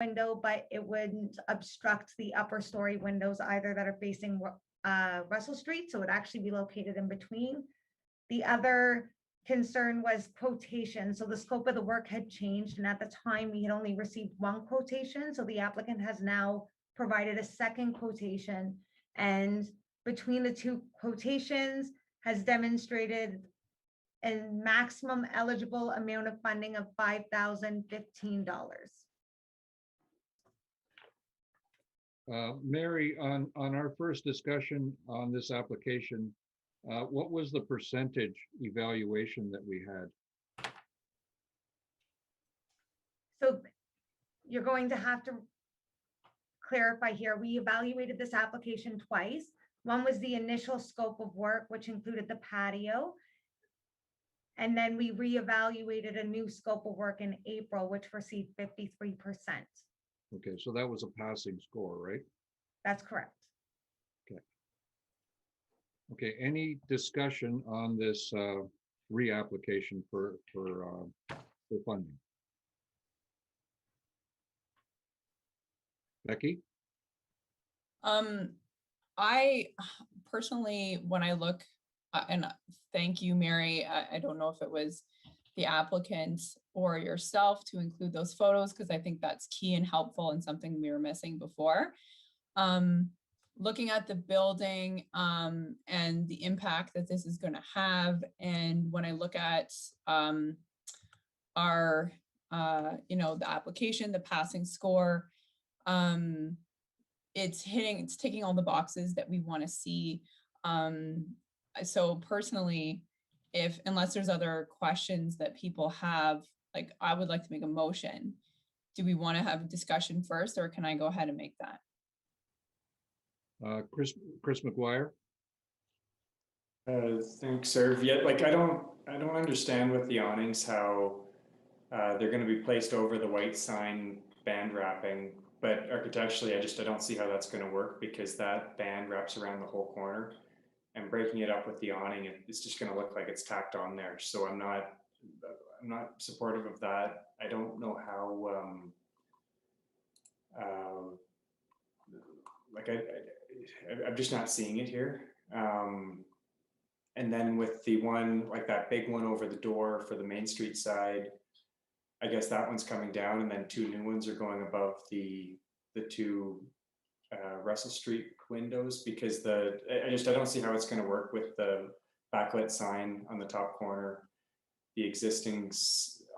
window, but it wouldn't obstruct the upper story windows either that are facing Russell Street. So it would actually be located in between. The other concern was quotation. So the scope of the work had changed, and at the time we had only received one quotation. So the applicant has now provided a second quotation, and between the two quotations has demonstrated a maximum eligible amount of funding of $5,015. Mary, on our first discussion on this application, what was the percentage evaluation that we had? So you're going to have to clarify here. We evaluated this application twice. One was the initial scope of work, which included the patio. And then we reevaluated a new scope of work in April, which received 53%. Okay, so that was a passing score, right? That's correct. Okay, any discussion on this reapplication for funding? Becky? I personally, when I look, and thank you, Mary, I don't know if it was the applicant or yourself to include those photos, because I think that's key and helpful and something we were missing before. Looking at the building and the impact that this is going to have, and when I look at our, the application, the passing score, it's ticking all the boxes that we want to see. So personally, unless there's other questions that people have, like, I would like to make a motion. Do we want to have a discussion first, or can I go ahead and make that? Chris McGuire? Thanks, sir. Yet, like, I don't understand with the awnings how they're going to be placed over the white sign band wrapping, but architecturally, I don't see how that's going to work, because that band wraps around the whole corner, and breaking it up with the awning, it's just going to look like it's tacked on there. So I'm not supportive of that. I don't know how, I'm just not seeing it here. And then with the one, like that big one over the door for the Main Street side, I guess that one's coming down, and then two new ones are going above the two Russell Street windows, because I don't see how it's going to work with the backlit sign on the top corner, the existing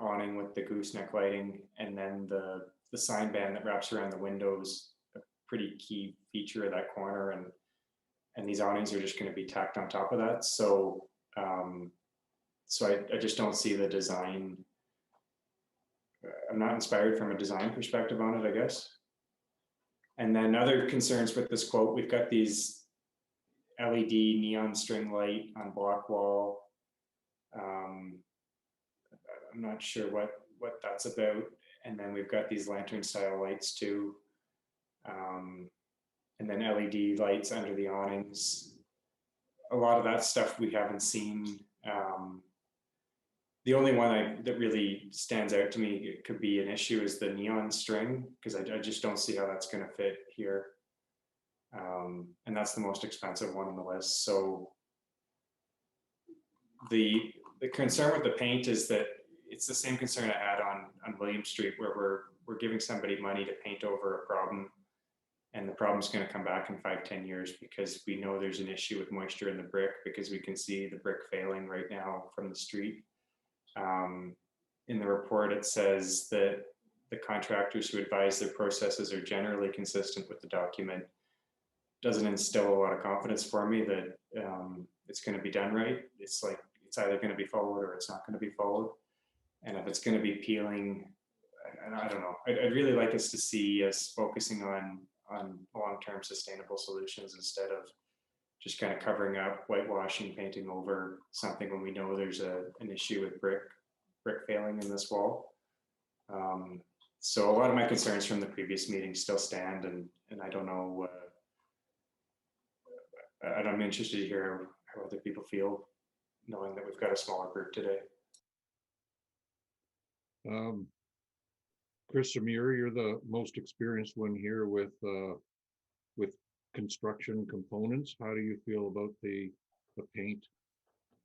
awning with the gooseneck lighting, and then the sign band that wraps around the windows, a pretty key feature of that corner, and these awnings are just going to be tacked on top of that. So I just don't see the design. I'm not inspired from a design perspective on it, I guess. And then other concerns with this quote, we've got these LED neon string light on block wall. I'm not sure what that's about. And then we've got these lantern style lights too. And then LED lights under the awnings. A lot of that stuff we haven't seen. The only one that really stands out to me, it could be an issue, is the neon string, because I just don't see how that's going to fit here. And that's the most expensive one on the list. So the concern with the paint is that it's the same concern I had on William Street, where we're giving somebody money to paint over a problem, and the problem's going to come back in 5-10 years, because we know there's an issue with moisture in the brick, because we can see the brick failing right now from the street. In the report, it says that the contractors who advise their processes are generally consistent with the document. Doesn't instill a lot of confidence for me that it's going to be done right. It's like, it's either going to be followed or it's not going to be followed. And if it's going to be peeling, I don't know. I'd really like us to see us focusing on long-term sustainable solutions, instead of just kind of covering up, whitewashing, painting over something when we know there's an issue with brick failing in this wall. So a lot of my concerns from the previous meeting still stand, and I don't know, I'm interested to hear how other people feel, knowing that we've got a smaller group today. Chris Amir, you're the most experienced one here with construction components. How do you feel about the paint?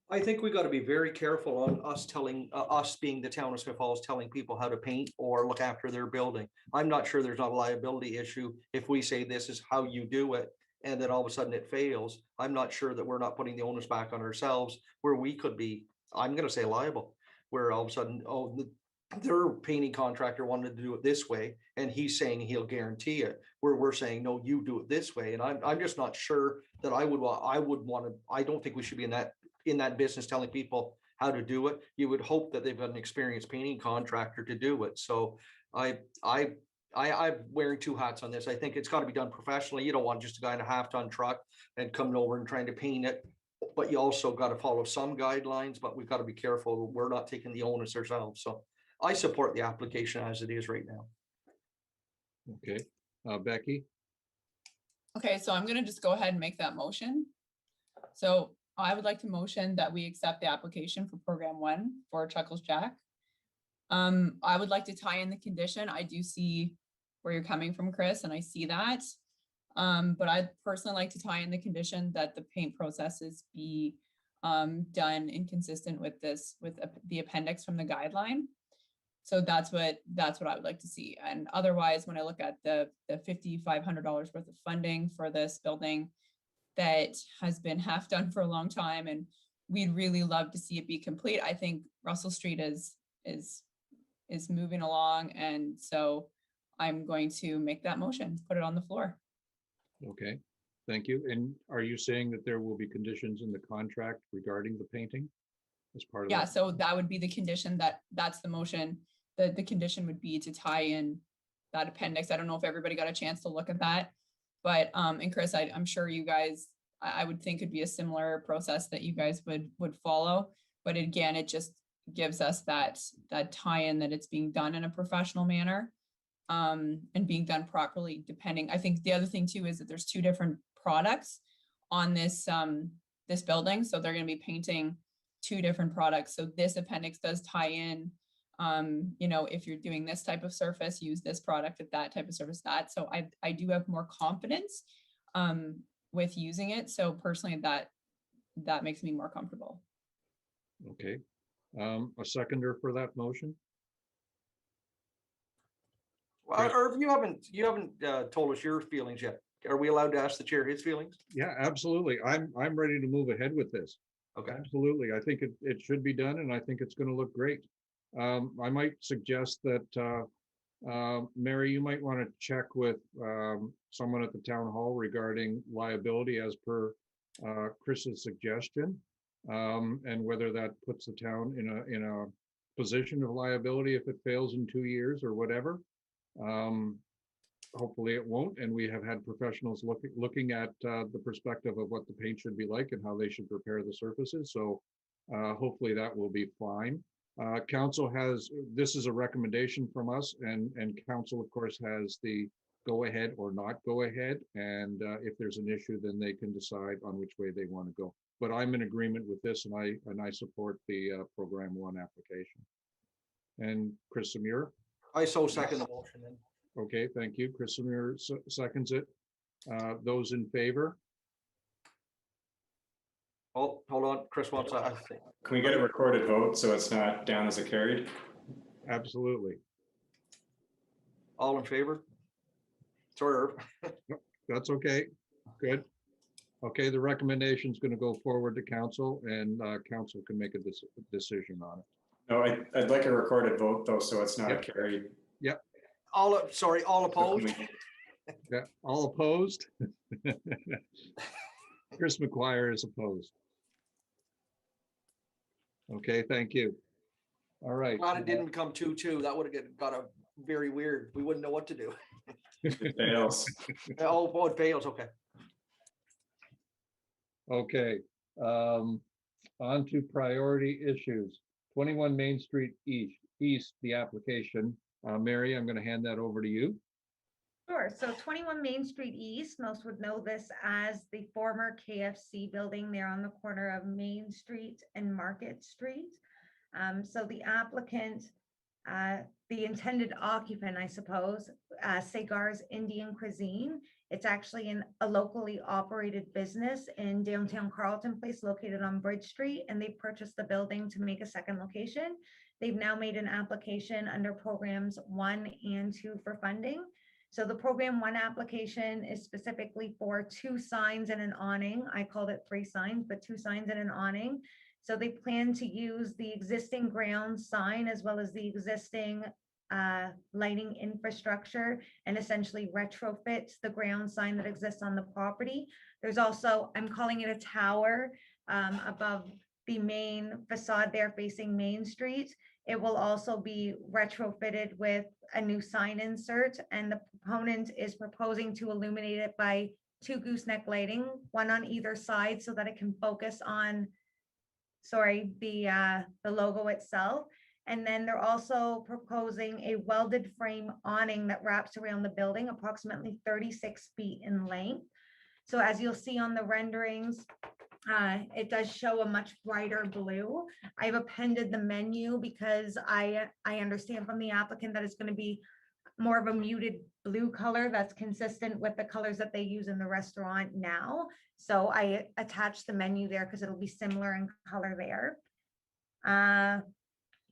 I think we got to be very careful on us telling, us being the town of Smith Falls, telling people how to paint or look after their building. I'm not sure there's not a liability issue if we say this is how you do it, and then all of a sudden it fails. I'm not sure that we're not putting the onus back on ourselves where we could be, I'm gonna say liable, where all of a sudden, oh, their painting contractor wanted to do it this way, and he's saying he'll guarantee it, where we're saying, no, you do it this way. And I'm just not sure that I would want to, I don't think we should be in that business telling people how to do it. You would hope that they've got an experienced painting contractor to do it. So I'm wearing two hats on this. I think it's got to be done professionally. You don't want just a guy in a half-ton truck and coming over and trying to paint it, but you also got to follow some guidelines, but we've got to be careful. We're not taking the onus ourselves. So I support the application as it is right now. Okay, Becky, Okay, so I'm gonna just go ahead and make that motion. So I would like to motion that we accept the application for program 1 for Chuckles Jack. I would like to tie in the condition. I do see where you're coming from, Chris, and I see that. But I'd personally like to tie in the condition that the paint processes be done inconsistent with the appendix from the guideline. So that's what I would like to see. And otherwise, when I look at the $5,500 worth of funding for this building that has been half done for a long time, and we'd really love to see it be complete. I think Russell Street is moving along, and so I'm going to make that motion, put it on the floor. okay, thank you. And are you saying that there will be conditions in the contract regarding the painting as part of Yeah, that? so that would be the condition, that's the motion. The condition would be to tie in that appendix. I don't know if everybody got a chance to look at that. But, and Chris, I'm sure you guys, I would think it'd be a similar process that you guys would follow. But again, it just gives us that tie-in that it's being done in a professional manner, and being done properly, depending. I think the other thing too is that there's 2 different products on this building. So they're going to be painting 2 different products. So this appendix does tie in, if you're doing this type of surface, use this product, at that type of surface, that. So I do have more confidence with using it. So personally, that makes me more comfortable. Okay, a seconder for that motion? Well, Irv, you haven't told us your feelings yet. Are we allowed to ask the chair his feelings? Yeah, absolutely. I'm ready to move ahead with this. Okay. Absolutely. I think it should be done, and I think it's going to look great. I might suggest that, Mary, you might want to check with someone at the town hall regarding liability as per Chris's suggestion, and whether that puts the town in a position of liability if it fails in 2 years or whatever. Hopefully it won't, and we have had professionals looking at the perspective of what the paint should be like and how they should prepare the surfaces. So hopefully that will be fine. Council has, this is a recommendation from us, and council of course has the go ahead or not go ahead. And if there's an issue, then they can decide on which way they want to go. But I'm in agreement with this, and I support the program 1 application. And Chris Samir? I so second the motion then. Okay, thank you. Chris Samir seconds it. Those in favor? Oh, hold on, Chris wants to. Can we get a recorded vote so it's not down as a carried? Absolutely. All in favor? Sorry, Irv. That's okay. Good. Okay, the recommendation is going to go forward to council, and council can make a decision on it. No, I'd like a recorded vote though, so it's not a Yep. carried. Yep. All So can opposed? we- Yeah, all opposed? Chris McGuire is opposed. Okay, thank you. All right. Glad it didn't become 2-2. That would have got a very weird. We wouldn't know what to do. It fails. Oh, it fails. Okay. Okay, on to priority issues. 21 Main Street East, the application. Mary, I'm going to hand that over to you. Sure. So 21 Main Street East, most would know this as the former KFC building there on the corner of Main Street and Market Street. So the applicant the intended occupant, I suppose, Sagar's Indian Cuisine. It's actually a locally operated business in downtown Carlton Place located on Bridge Street, and they purchased the building to make a second location. They've now made an application under programs 1 and 2 for funding. So the program 1 application is specifically for 2 signs and an awning. I called it 3 signs, but 2 signs and an awning. So they plan to use the existing ground sign as well as the existing lighting infrastructure and essentially retrofit the ground sign that exists on the property. There's also, I'm calling it a tower above the main facade there facing Main Street. It will also be retrofitted with a new sign insert, and the proponent is proposing to illuminate it by 2 gooseneck lighting, 1 on either side so that it can focus on the logo itself. And then they're also proposing a welded frame awning that wraps around the building, approximately 36 feet in length. So as you'll see on the renderings, it does show a much brighter blue. I've appended the menu because I understand from the applicant that it's going to be more of a muted blue color that's consistent with the colors that they use in the restaurant now. So I attached the menu there because it'll be similar in color there.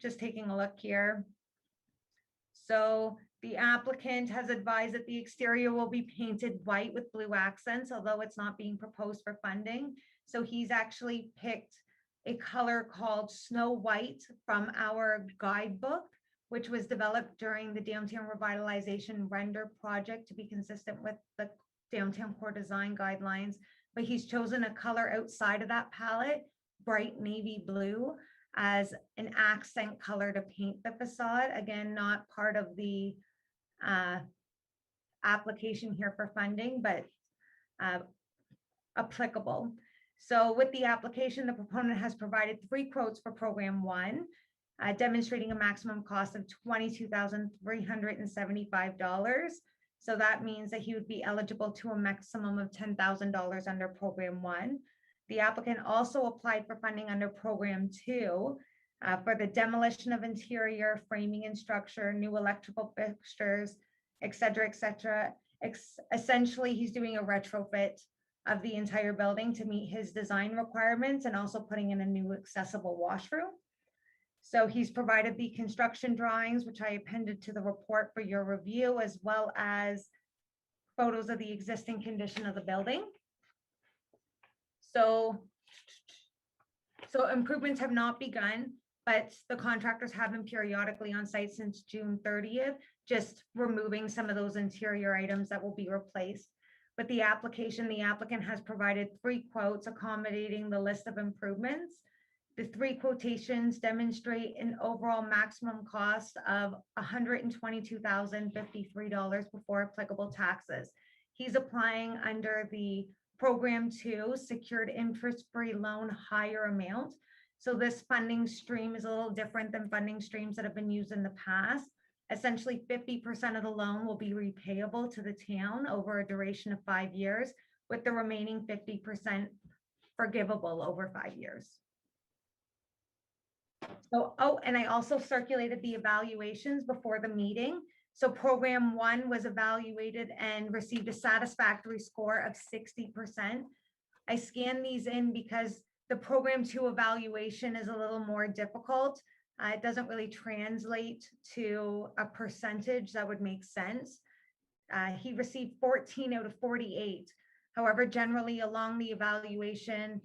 Just taking a look here. So the applicant has advised that the exterior will be painted white with blue accents, although it's not being proposed for funding. So he's actually picked a color called Snow White from our guidebook, which was developed during the downtown revitalization render project to be consistent with the downtown core design guidelines. But he's chosen a color outside of that palette, bright navy blue, as an accent color to paint the facade. Again, not part of the application here for funding, but applicable. So with the application, the proponent has provided 3 quotes for program 1, demonstrating a maximum cost of $22,375. So that means that he would be eligible to a maximum of $10,000 under program 1. The applicant also applied for funding under program 2 for the demolition of interior framing and structure, new electrical fixtures, et cetera, et cetera. Essentially, he's doing a retrofit of the entire building to meet his design requirements and also putting in a new accessible washroom. So he's provided the construction drawings, which I appended to the report for your review, as well as photos of the existing condition of the building. So improvements have not begun, but the contractors have been periodically on site since June 30th, just removing some of those interior items that will be replaced. But the applicant has provided 3 quotes accommodating the list of improvements. The 3 quotations demonstrate an overall maximum cost of $122,053 before applicable taxes. He's applying under the program 2 secured interest-free loan higher amount. So this funding stream is a little different than funding streams that have been used in the past. Essentially, 50% of the loan will be repayable to the town over a duration of 5 years, with the remaining 50% forgivable over 5 years. So, and I also circulated the evaluations before the meeting. So program 1 was evaluated and received a satisfactory score of 60%. I scanned these in because the program 2 evaluation is a little more difficult. It doesn't really translate to a percentage that would make sense. He received 14 out of 48. However, generally along the evaluation,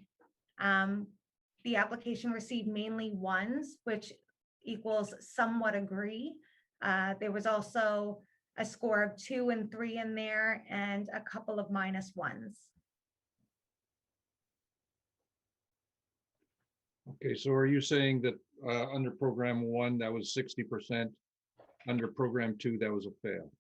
the application received mainly 1s, which equals somewhat agree. There was also a score of 2 and 3 in there and a couple of -1s. Okay, so are you saying that under program 1, that was 60%, under program 2, that was a fail?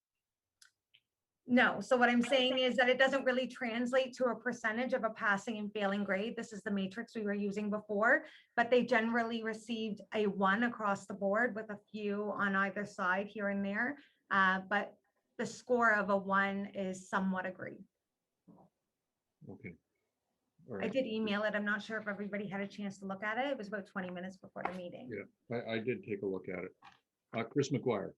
No, so what I'm saying is that it doesn't really translate to a percentage of a passing and failing grade. This is the matrix we were using before, but they generally received a 1 across the board with a few on either side here and there. But the score of a 1 is somewhat agree. Okay. All I right. did email it. I'm not sure if everybody had a chance to look at it. It was about 20 minutes before the meeting. Yeah, I did take a look at it. Chris McGuire.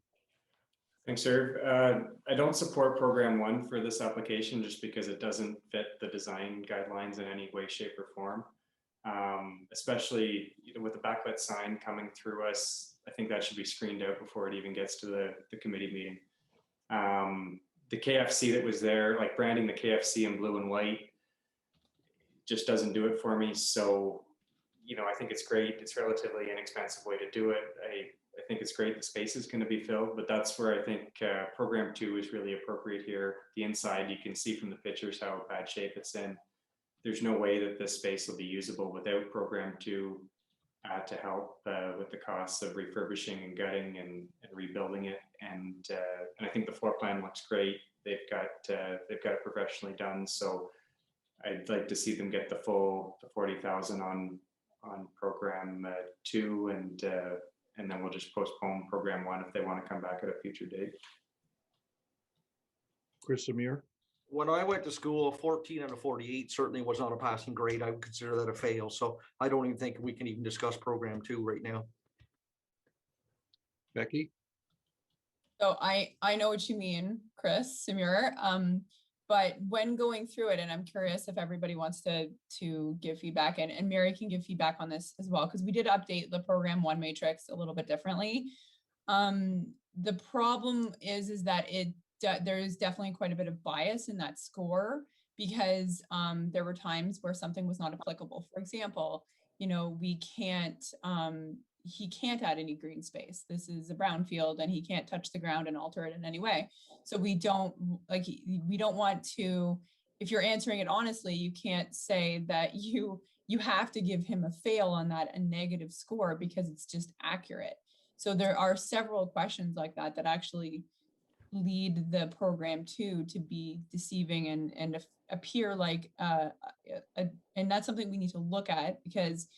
Thanks, sir. I don't support program one for this application just because it doesn't fit the design guidelines in any way, shape, or form. Especially with the backlit sign coming through us, I think that should be screened out before it even gets to the committee meeting. The KFC that was there, like branding the KFC in blue and white, just doesn't do it for me. So, I think it's great. It's a relatively inexpensive way to do it. I think it's great the space is going to be filled, but that's where I think program two is really appropriate here. The inside, you can see from the pictures how bad shape it's in. There's no way that this space will be usable without program two to help with the costs of refurbishing and gutting and rebuilding it. And I think the floor plan looks great. They've got it professionally done. So I'd like to see them get the full 40,000 on program two, and then we'll just postpone program one if they want to come back at a future date. Chris Amir. When I went to school, 14 out of 48 certainly was not a passing grade. I would consider that a fail. So I don't even think we can even discuss program two right now. Becky. So I know what you mean, Chris Samir. But when going through it, and I'm curious if everybody wants to give feedback, and Mary can give feedback on this as well, because we did update the program one matrix a little bit differently. The problem is that there is definitely quite a bit of bias in that score, because there were times where something was not applicable. For example, he can't add any green space. This is a brown field and he can't touch the ground and alter it in any way. So we don't want to, if you're answering it honestly, you can't say that you have to give him a fail on that, a negative score, because it's just accurate. So there are several questions like that actually lead the program to be deceiving and appear like and that's something we need to look at, because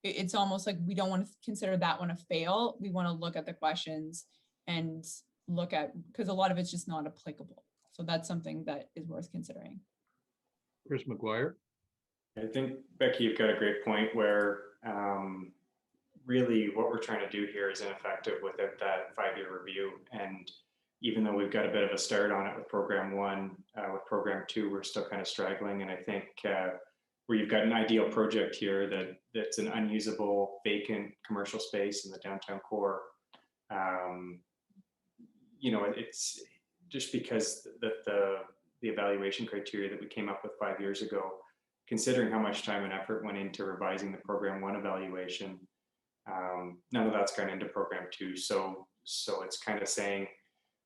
it's almost like we don't want to consider that one a fail. We want to look at the questions and look at, because a lot of it's just not applicable. So that's something that is worth considering. Chris McGuire. I think, Becky, you've got a great point where really what we're trying to do here is ineffective without that 5-year review. And even though we've got a bit of a start on it with program one, with program two, we're still kind of straggling. And I think where you've got an ideal project here that's an unusable vacant commercial space in the downtown core, it's just because the evaluation criteria that we came up with 5 years ago, considering how much time and effort went into revising the program one evaluation, none of that's gone into program two. So it's kind of saying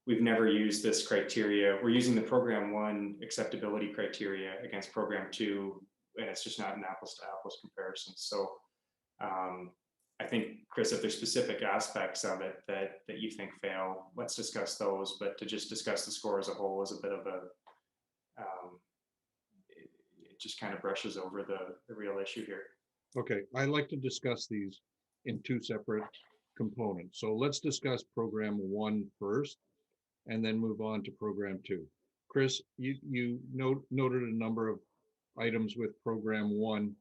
we've never used this criteria. We're using the program one acceptability criteria against program two, and it's just not an apples to apples comparison. So I think, Chris, if there's specific aspects of it that you think fail, let's discuss those. But to just discuss the score as a whole is a bit of it just kind of brushes over the real issue here. Okay, I like to discuss these in two separate components. So let's discuss program one first, and then move on to program two. Chris, you noted a number of items with program one,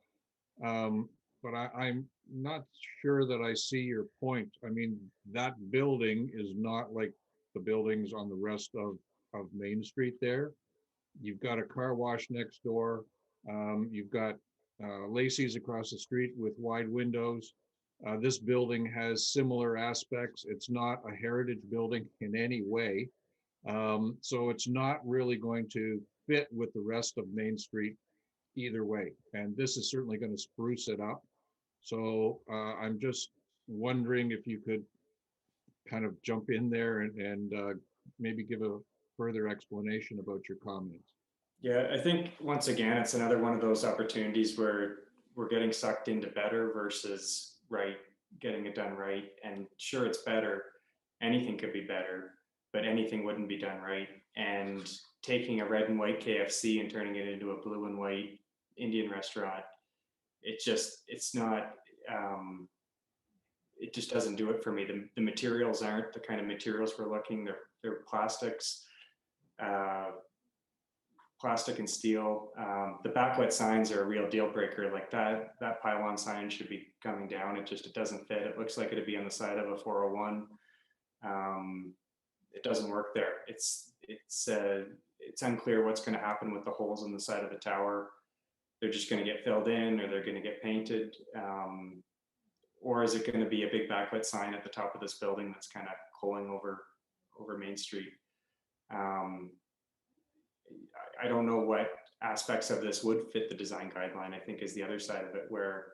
but I'm not sure that I see your point. I mean, that building is not like the buildings on the rest of Main Street there. You've got a car wash next door. You've got Lacey's across the street with wide windows. This building has similar aspects. It's not a heritage building in any way. So it's not really going to fit with the rest of Main Street either way. And this is certainly going to spruce it up. So I'm just wondering if you could kind of jump in there and maybe give a further explanation about your comments. Yeah, I think once again, it's another one of those opportunities where we're getting sucked into better versus right, getting it done right. And sure, it's better. Anything could be better, but anything wouldn't be done right. And taking a red and white KFC and turning it into a blue and white Indian restaurant, it just doesn't do it for me. The materials aren't the kind of materials we're looking. They're plastics. plastic and steel. The backlit signs are a real deal breaker. Like that pylon sign should be coming down. It doesn't fit. It looks like it'd be on the side of a 401. It doesn't work there. It's unclear what's going to happen with the holes in the side of the tower. They're just going to get filled in, or they're going to get painted. Or is it going to be a big backlit sign at the top of this building that's kind of pulling over Main Street? I don't know what aspects of this would fit the design guideline, I think, is the other side of it, where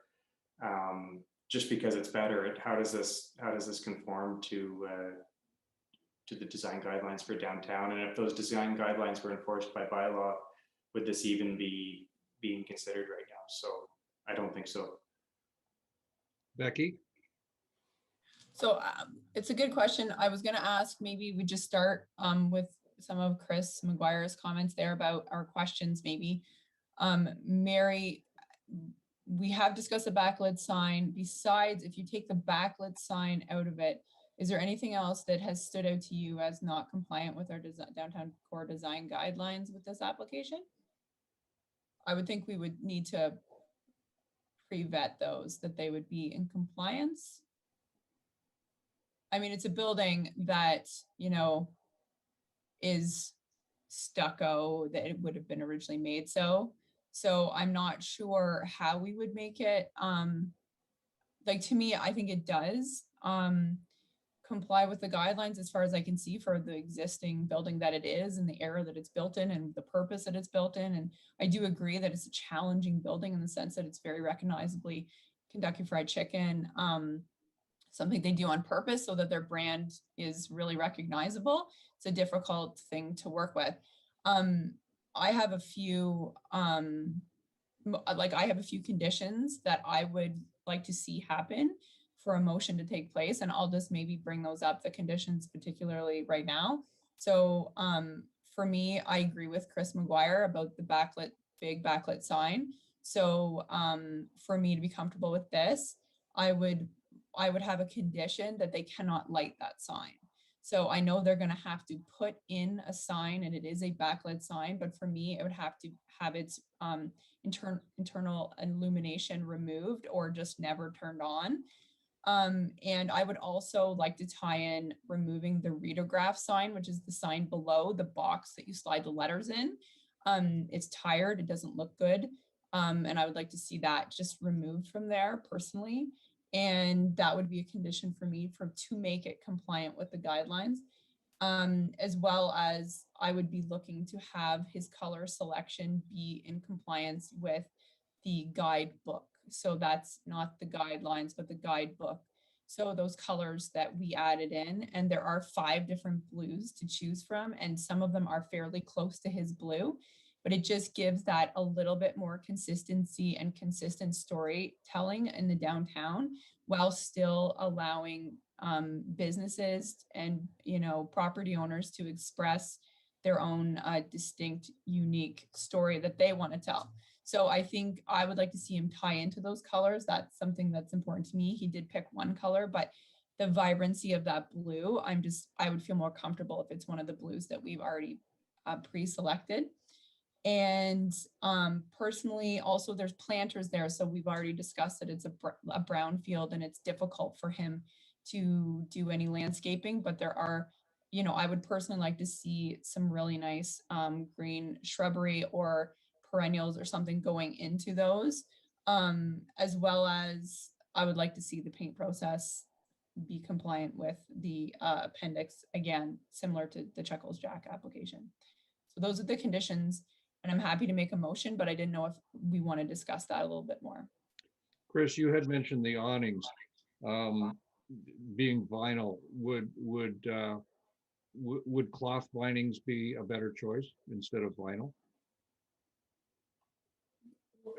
just because it's better, how does this conform to the design guidelines for downtown? And if those design guidelines were enforced by bylaw, would this even be being considered right now? So I don't think so. Becky? So it's a good question. I was going to ask, maybe we just start with some of Chris McGuire's comments there about our questions, maybe. Mary, we have discussed a backlit sign. Besides, if you take the backlit sign out of it, is there anything else that has stood out to you as not compliant with our downtown core design guidelines with this application? I would think we would need to pre-vet those, that they would be in compliance. I mean, it's a building that, you know, is stucco, that it would have been originally made so. So I'm not sure how we would make it. Like, to me, I think it does comply with the guidelines as far as I can see for the existing building that it is, and the era that it's built in, and the purpose that it's built in. And I do agree that it's a challenging building in the sense that it's very recognizably Kentucky Fried Chicken, something they do on purpose so that their brand is really recognizable. It's a difficult thing to work with. I have a few, I have a few conditions that I would like to see happen for a motion to take place. And I'll just maybe bring those up, the conditions particularly right now. So for me, I agree with Chris McGuire about the big backlit sign. So for me to be comfortable with this, I would have a condition that they cannot light that sign. So I know they're going to have to put in a sign, and it is a backlit sign, but for me, it would have to have its internal illumination removed or just never turned on. And I would also like to tie in removing the readograph sign, which is the sign below the box that you slide the letters in. It's tired, it doesn't look good. And I would like to see that just removed from there personally. And that would be a condition for me to make it compliant with the guidelines. As well as I would be looking to have his color selection be in compliance with the guidebook. So that's not the guidelines, but the guidebook. So those colors that we added in, and there are 5 different blues to choose from, and some of them are fairly close to his blue, but it just gives that a little bit more consistency and consistent storytelling in the downtown, while still allowing businesses and, you know, property owners to express their own distinct, unique story that they want to tell. So I think I would like to see him tie into those colors. That's something that's important to me. He did pick one color, but the vibrancy of that blue, I would feel more comfortable if it's one of the blues that we've already pre-selected. And personally, also there's planters there. So we've already discussed that it's a brown field and it's difficult for him to do any landscaping, but there are, you know, I would personally like to see some really nice green shrubbery or perennials or something going into those, as well as I would like to see the paint process be compliant with the appendix, again, similar to the Chuckles Jack application. So those are the conditions, and I'm happy to make a motion, but I didn't know if we want to discuss that a little bit more. Chris, you had mentioned the awnings being vinyl. Would cloth linings be a better choice instead of vinyl?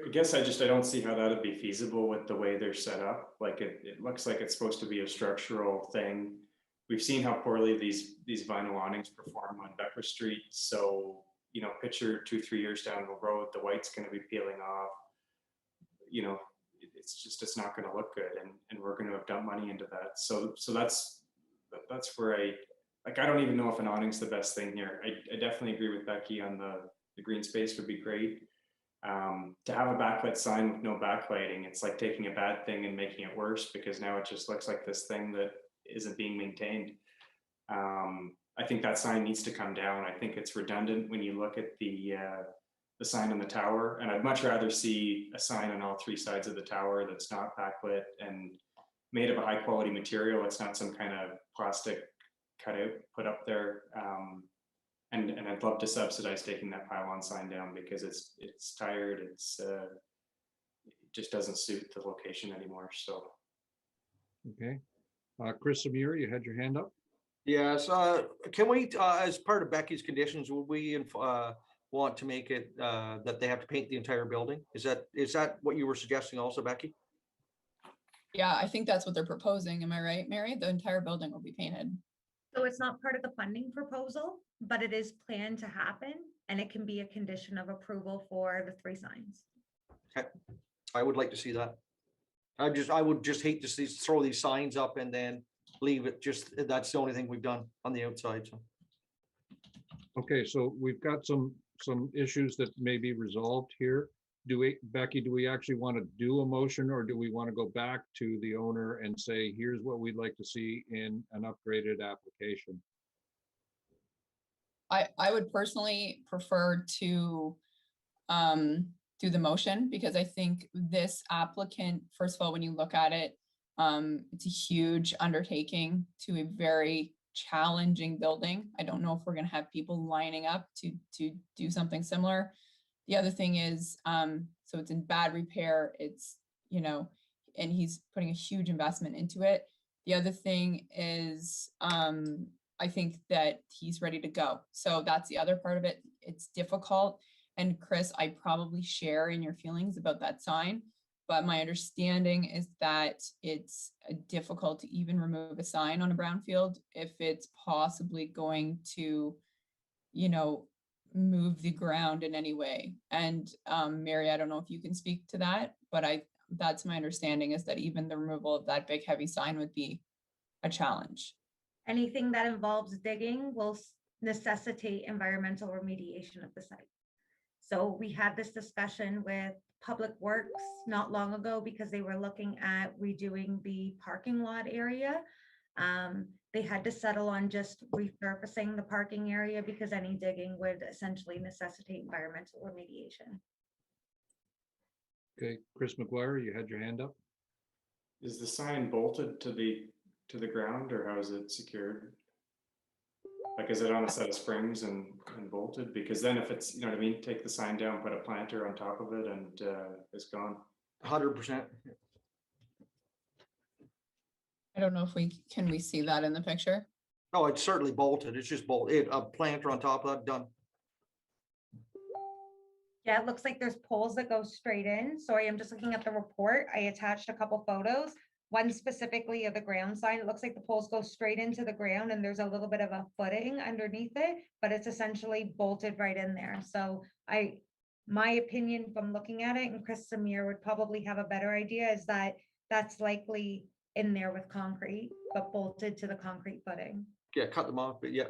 I guess I don't see how that would be feasible with the way they're set up. Like it looks like it's supposed to be a structural thing. We've seen how poorly these vinyl awnings perform on Becker Street. So, you know, picture 2-3 years down the road, the white's going to be peeling off. You know, it's not going to look good, and we're going to have dumped money into that. So that's where I don't even know if an awning's the best thing here. I definitely agree with Becky on the green space would be great. To have a backlit sign with no backlighting, it's like taking a bad thing and making it worse, because now it just looks like this thing that isn't being maintained. I think that sign needs to come down. I think it's redundant when you look at the sign on the tower, and I'd much rather see a sign on all three sides of the tower that's not backlit and made of a high quality material. It's not some kind of plastic cutout put up there. And I'd love to subsidize taking that pylon sign down, because it's tired. It just doesn't suit the location anymore. So. Okay. Chris Samir, you had your hand up? Yes, can we, as part of Becky's conditions, would we want to make it that they have to paint the entire building? Is that what you were suggesting also, Becky? Yeah, I think that's what they're proposing. Am I right, Mary? The entire building will be painted. So it's not part of the funding proposal, but it is planned to happen, and it can be a condition of approval for the 3 signs. Okay, I would like to see that. I would just hate to see throw these signs up and then leave it. Just that's the only thing we've done on the outside. So. Okay, so we've got some issues that may be resolved here. Becky, do we actually want to do a motion, or do we want to go back to the owner and say, here's what we'd like to see in an upgraded application? I would personally prefer to do the motion, because I think this applicant, first of all, when you look at it, it's a huge undertaking to a very challenging building. I don't know if we're going to have people lining up to do something similar. The other thing is, so it's in bad repair. It's, and he's putting a huge investment into it. The other thing is, I think that he's ready to go. So that's the other part of it. It's difficult. And Chris, I probably share in your feelings about that sign, but my understanding is that it's difficult to even remove a sign on a brownfield if it's possibly going to, move the ground in any way. And Mary, I don't know if you can speak to that, but that's my understanding, is that even the removal of that big heavy sign would be a challenge. Anything that involves digging will necessitate environmental remediation of the site. So we had this discussion with Public Works not long ago, because they were looking at redoing the parking lot area. They had to settle on just resurfacing the parking area, because any digging would essentially necessitate environmental remediation. Okay, Chris McGuire, you had your hand up? Is the sign bolted to the ground, or how is it secured? Like, is it on a set of springs and bolted? Because then if it's, you know what I mean, take the sign down, put a planter on top of it, and it's gone. 100%. I don't know if can we see that in the picture? Oh, it's certainly bolted. It's just bolted. A planter on top of that, done. Yeah, it looks like there's poles that go straight in. Sorry, I'm just looking at the report. I attached a couple photos. One specifically of the ground sign. It looks like the poles go straight into the ground, and there's a little bit of a footing underneath it, but it's essentially bolted right in there. So my opinion from looking at it, and Chris Samir would probably have a better idea, is that that's likely in there with concrete, but bolted to the concrete footing. Yeah, cut them off, but yeah.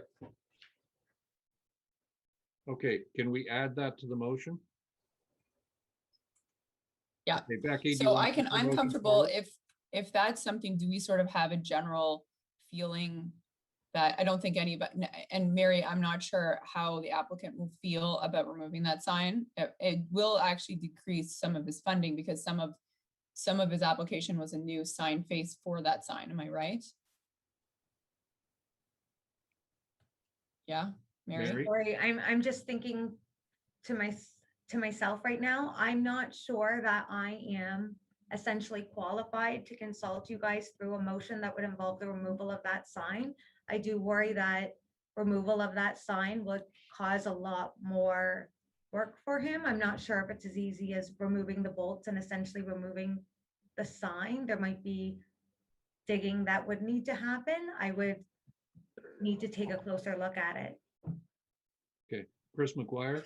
Okay, can we add that to the motion? Yeah. Okay, Becky, do you So want to put the I'm motion comfortable forward? if that's something. Do we sort of have a general feeling that I don't think anybody, and Mary, I'm not sure how the applicant will feel about removing that sign. It will actually decrease some of his funding, because some of his application was a new sign face for that sign. Am I right? Yeah, Mary? Sorry, I'm just thinking to myself right now. I'm not sure that I am essentially qualified to consult you guys through a motion that would involve the removal of that sign. I do worry that removal of that sign would cause a lot more work for him. I'm not sure if it's as easy as removing the bolts and essentially removing the sign. There might be digging that would need to happen. I would need to take a closer look at it. Okay, Chris McGuire?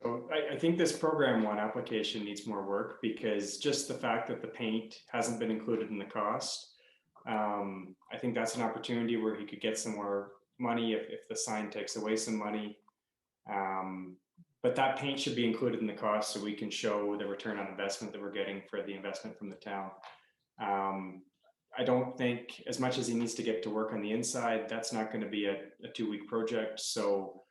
So I think this program one application needs more work, because just the fact that the paint hasn't been included in the cost, I think that's an opportunity where he could get some more money if the sign takes away some money. But that paint should be included in the cost so we can show the return on investment that we're getting for the investment from the town. I don't think, as much as he needs to get to work on the inside, that's not going to be a 2-week project. So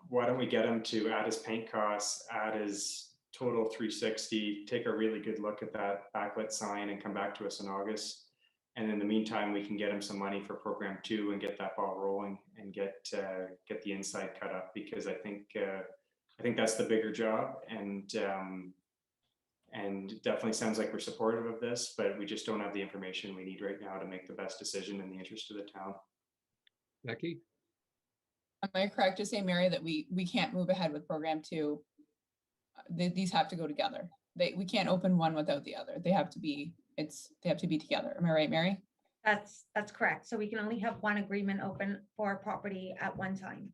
why don't we get him to add his paint costs, add his total 360, take a really good look at that backlit sign and come back to us in August. And in the meantime, we can get him some money for program 2 and get that ball rolling and get the inside cut up, because I think that's the bigger job. And it definitely sounds like we're supportive of this, but we just don't have the information we need right now to make the best decision in the interest of the town. Becky? Am I correct to say, Mary, that we can't move ahead with program 2? These have to go together. We can't open one without the other. They have to be together. Am I right, Mary? That's correct. So we can only have one agreement open for a property at one time.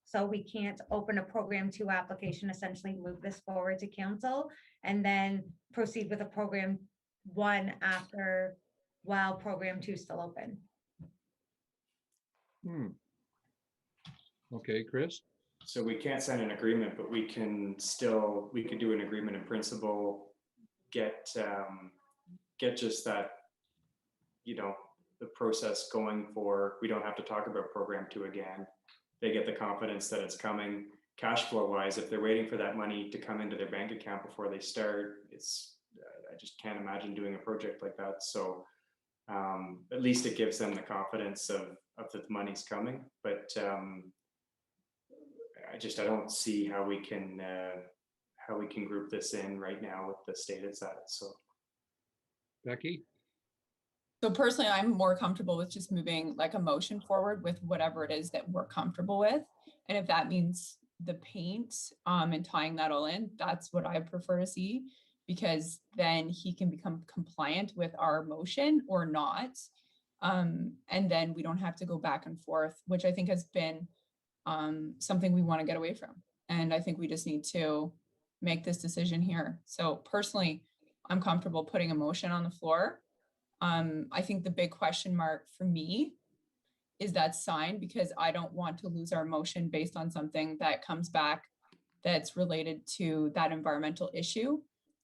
So we can't open a program 2 application, essentially move this forward to council and then proceed with a program 1 after, while program 2 is still open. Okay, Chris? So we can't sign an agreement, but we could do an agreement in principle, get just that, the process going for, we don't have to talk about program 2 again. They get the confidence that it's coming. Cash flow wise, if they're waiting for that money to come into their bank account before they start, I just can't imagine doing a project like that. So at least it gives them the confidence of the money's coming. But I don't see how we can group this in right now with the state it's at. So Becky? So personally, I'm more comfortable with just moving like a motion forward with whatever it is that we're comfortable with. And if that means the paint and tying that all in, that's what I prefer to see, because then he can become compliant with our motion or not. And then we don't have to go back and forth, which I think has been something we want to get away from. And I think we just need to make this decision here. So personally, I'm comfortable putting a motion on the floor. I think the big question mark for me is that sign, because I don't want to lose our motion based on something that comes back that's related to that environmental issue.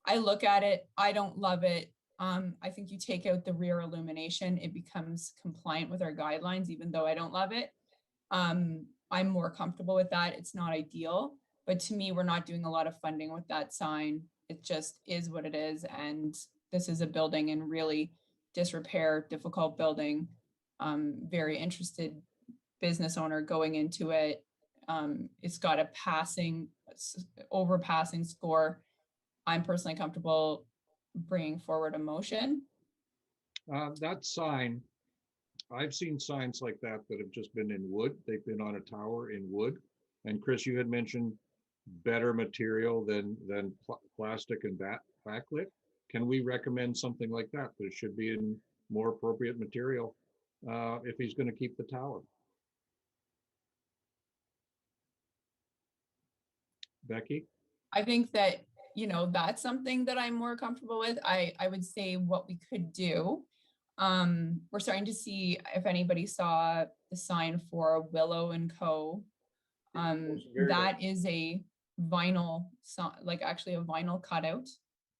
I look at it, I don't love it. I think you take out the rear illumination, it becomes compliant with our guidelines, even though I don't love it. I'm more comfortable with that. It's not ideal, but to me, we're not doing a lot of funding with that sign. It just is what it is. And this is a building in really disrepair, difficult building, very interested business owner going into it. It's got a overpassing score. I'm personally comfortable bringing forward a motion. That sign, I've seen signs like that have just been in wood. They've been on a tower in wood. And Chris, you had mentioned better material than plastic and backlit. Can we recommend something like that? But it should be in more appropriate material if he's going to keep the tower. Becky? I think that, that's something that I'm more comfortable with. I would say what we could do. We're starting to see, if anybody saw the sign for Willow and Co. That is a vinyl, like actually a vinyl cutout,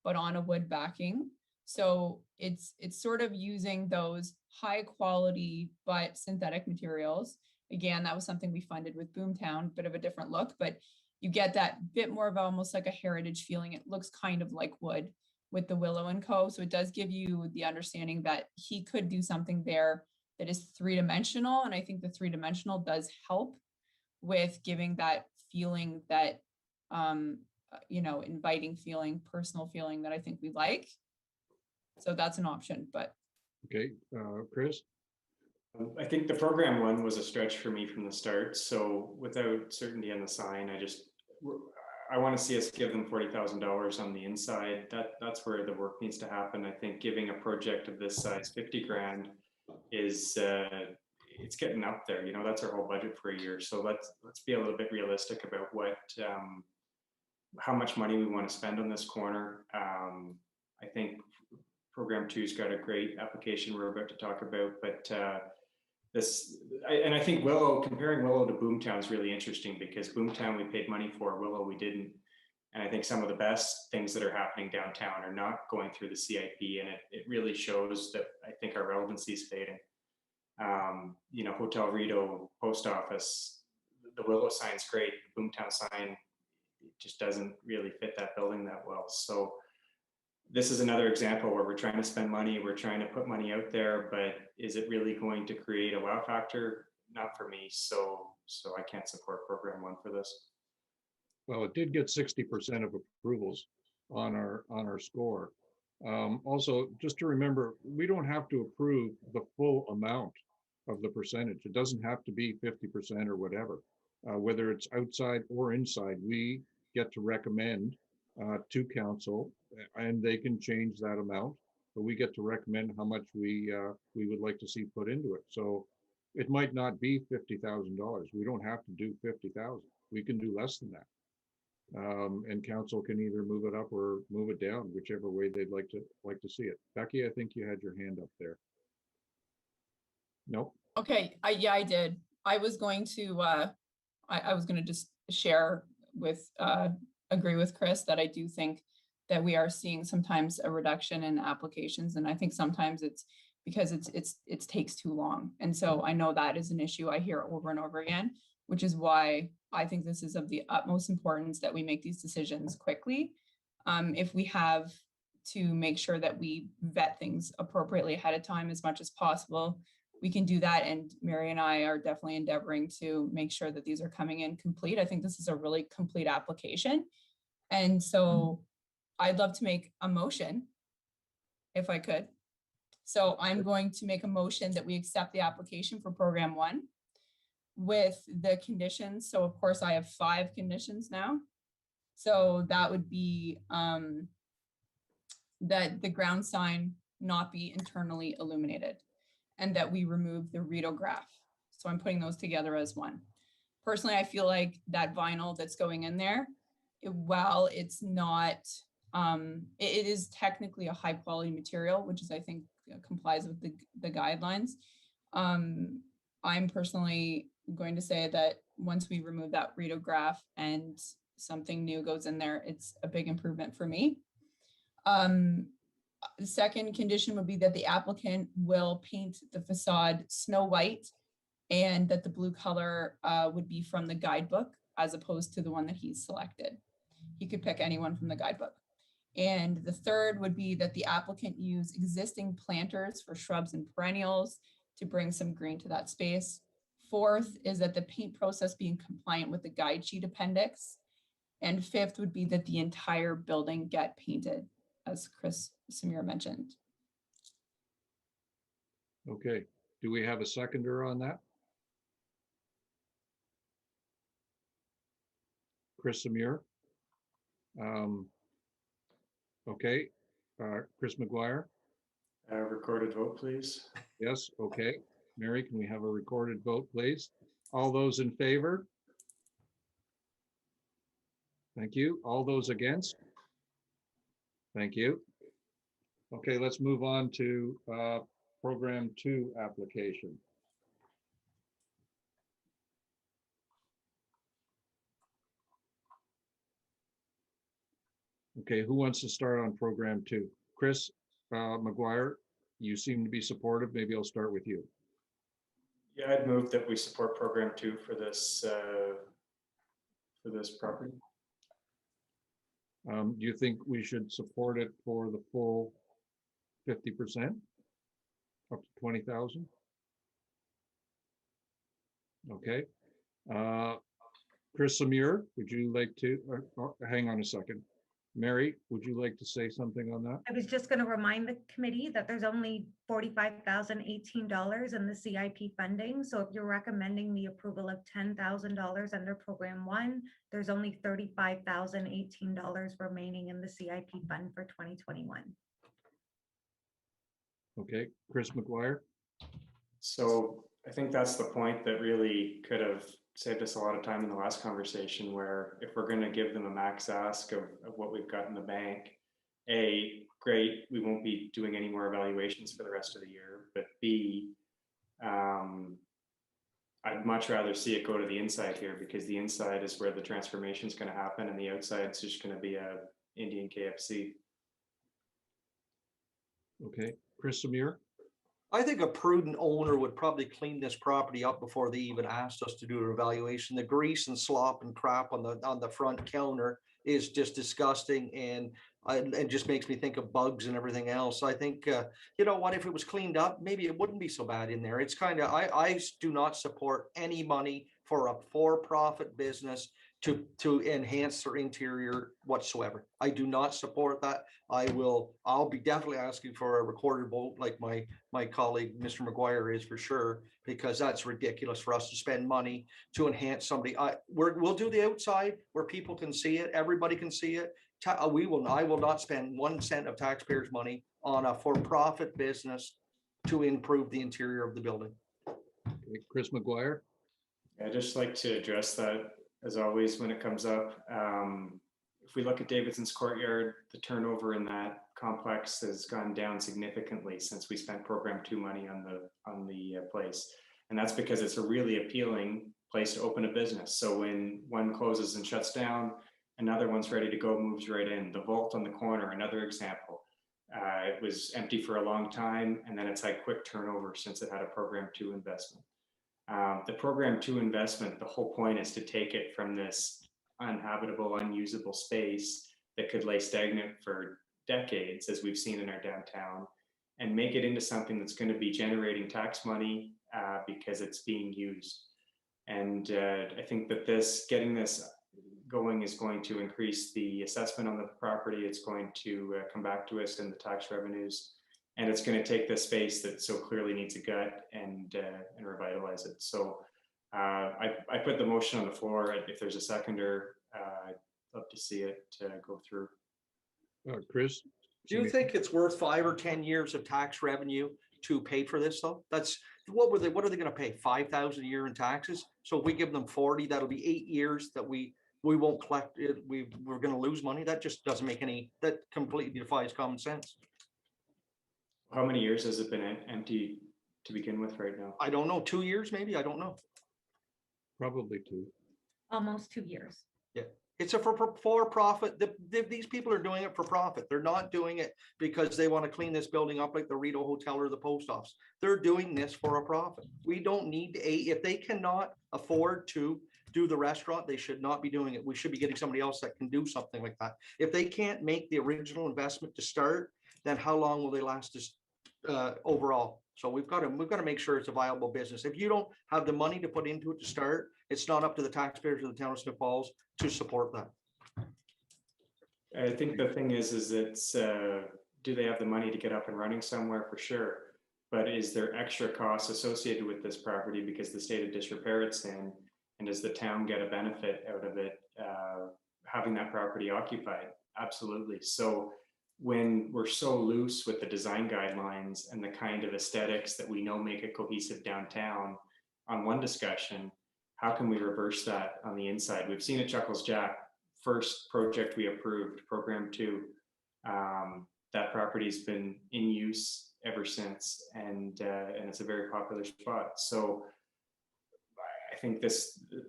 but on a wood backing. So it's sort of using those high quality but synthetic materials. Again, that was something we funded with Boomtown, bit of a different look, but you get that bit more of almost like a heritage feeling. It looks kind of like wood with the Willow and Co. So it does give you the understanding that he could do something there that is 3-dimensional. And I think the 3-dimensional does help with giving that feeling, that inviting feeling, personal feeling that I think we like. So that's an option, but. Okay, Chris? I think the program 1 was a stretch for me from the start. So without certainty on the sign, I want to see us give them $40,000 on the inside. That's where the work needs to happen. I think giving a project of this size, 50 grand, is it's getting up there. That's our whole budget for a year. So let's be a little bit realistic about how much money we want to spend on this corner. I think program 2's got a great application we're about to talk about, but and I think Willow, comparing Willow to Boomtown is really interesting, because Boomtown we paid money for, Willow we didn't. And I think some of the best things that are happening downtown are not going through the CIP, and it really shows that I think our relevancy is fading. You know, Hotel Rito, post office, the Willow sign's great, the Boomtown sign just doesn't really fit that building that well. So this is another example where we're trying to spend money, we're trying to put money out there, but is it really going to create a wow factor? Not for me. So I can't support program one for this. Well, it did get 60% of approvals on our score. Also, just to remember, we don't have to approve the full amount of the percentage. It doesn't have to be 50% or whatever. Whether it's outside or inside, we get to recommend to council, and they can change that amount, but we get to recommend how much we would like to see put into it. So it might not be $50,000. We don't have to do 50,000. We can do less than that. And council can either move it up or move it down, whichever way they'd like to see it. Becky, I think you had your hand up there. Nope. Okay, yeah, I did. I was going to, I was going to just share with, agree with Chris that I do think that we are seeing sometimes a reduction in applications. And I think sometimes it's because it takes too long. And so I know that is an issue I hear over and over again, which is why I think this is of the utmost importance that we make these decisions quickly. If we have to make sure that we vet things appropriately ahead of time as much as possible, we can do that. And Mary and I are definitely endeavoring to make sure that these are coming in complete. I think this is a really complete application. And so I'd love to make a motion if I could. So I'm going to make a motion that we accept the application for program one with the conditions. So of course I have 5 conditions now. So that would be that the ground sign not be internally illuminated and that we remove the readograph. So I'm putting those together as one. Personally, I feel like that vinyl that's going in there, while it's not, it is technically a high quality material, which is, I think, complies with the guidelines. I'm personally going to say that once we remove that readograph and something new goes in there, it's a big improvement for me. The second condition would be that the applicant will paint the facade snow white and that the blue color would be from the guidebook as opposed to the one that he's selected. He could pick anyone from the guidebook. And the third would be that the applicant use existing planters for shrubs and perennials to bring some green to that space. Fourth is that the paint process being compliant with the guide sheet appendix. And fifth would be that the entire building get painted, as Chris Samir mentioned. Okay, do we have a seconder on that? Chris Samir? Okay, Chris McGuire? Recorded vote, please. Yes, okay. Mary, can we have a recorded vote, please? All those in favor? Thank you. All those against? Thank you. Okay, let's move on to program 2 application. Okay, who wants to start on program 2? Chris McGuire, you seem to be supportive. Maybe I'll start with you. Yeah, I'd move that we support program 2 for this property. Do you think we should support it for the full 50%? Up to 20,000? Okay. Chris Samir, would you like to, hang on a second. Mary, would you like to say something on that? I was just going to remind the committee that there's only $45,018 in the CIP funding. So if you're recommending the approval of $10,000 under program 1, there's only $35,018 remaining in the CIP fund for 2021. Okay, Chris McGuire. So I think that's the point that really could have saved us a lot of time in the last conversation, where if we're going to give them a max ask of what we've got in the bank, A, great, we won't be doing any more evaluations for the rest of the year, but B, I'd much rather see it go to the inside here, because the inside is where the transformation is going to happen, and the outside is just going to be a Indian KFC. Okay, Chris Samir? I think a prudent owner would probably clean this property up before they even asked us to do an evaluation. The grease and slop and crap on the front counter is just disgusting, and it just makes me think of bugs and everything else. I think, you know what, if it was cleaned up, maybe it wouldn't be so bad in there. It's kind of, I do not support any money for a for-profit business to enhance their interior whatsoever. I do not support that. I'll be definitely asking for a recorded vote like my colleague, Mr. McGuire, is for sure, because that's ridiculous for us to spend money to enhance somebody. We'll do the outside where people can see it, everybody can see it. I will not spend 1 cent of taxpayers' money on a for-profit business to improve the interior of the building. Okay, Chris McGuire? I'd just like to address that, as always, when it comes up. If we look at Davidson's courtyard, the turnover in that complex has gone down significantly since we spent program 2 money on the place. And that's because it's a really appealing place to open a business. So when one closes and shuts down, another one's ready to go, moves right in. The vault on the corner, another example. It was empty for a long time, and then it's had quick turnover since it had a program 2 investment. The program 2 investment, the whole point is to take it from this uninhabitable, unusable space that could lay stagnant for decades, as we've seen in our downtown, and make it into something that's going to be generating tax money because it's being used. And I think that getting this going is going to increase the assessment on the property. It's going to come back to us in the tax revenues. And it's going to take this space that so clearly needs a gut and revitalize it. So I put the motion on the floor. If there's a seconder, I'd love to see it go through. Chris? Do you think it's worth 5 or 10 years of tax revenue to pay for this though? That's what are they going to pay? 5,000 a year in taxes? So if we give them 40, that'll be 8 years that we won't collect it. We're going to lose money. That just doesn't make that completely defies common sense. How many years has it been empty to begin with right now? I don't know, 2 years maybe, I don't know. Probably 2. Almost 2 years. Yeah, it's a for-profit. These people are doing it for profit. They're not doing it because they want to clean this building up like the Rideau Hotel or the post office. They're doing this for a profit. We don't need if they cannot afford to do the restaurant, they should not be doing it. We should be getting somebody else that can do something like that. If they can't make the original investment to start, then how long will they last us overall? So we've got to make sure it's a viable business. If you don't have the money to put into it to start, it's not up to the taxpayers of the town of Smith Falls to support that. I think the thing is it's do they have the money to get up and running somewhere? For sure. But is there extra costs associated with this property because the state of disrepair it's in? And does the town get a benefit out of it having that property occupied? Absolutely. So when we're so loose with the design guidelines and the kind of aesthetics that we know make a cohesive downtown on one discussion, how can we reverse that on the inside? We've seen at Chuckles Jack, first project we approved, program 2, that property's been in use ever since, and it's a very popular spot. So I think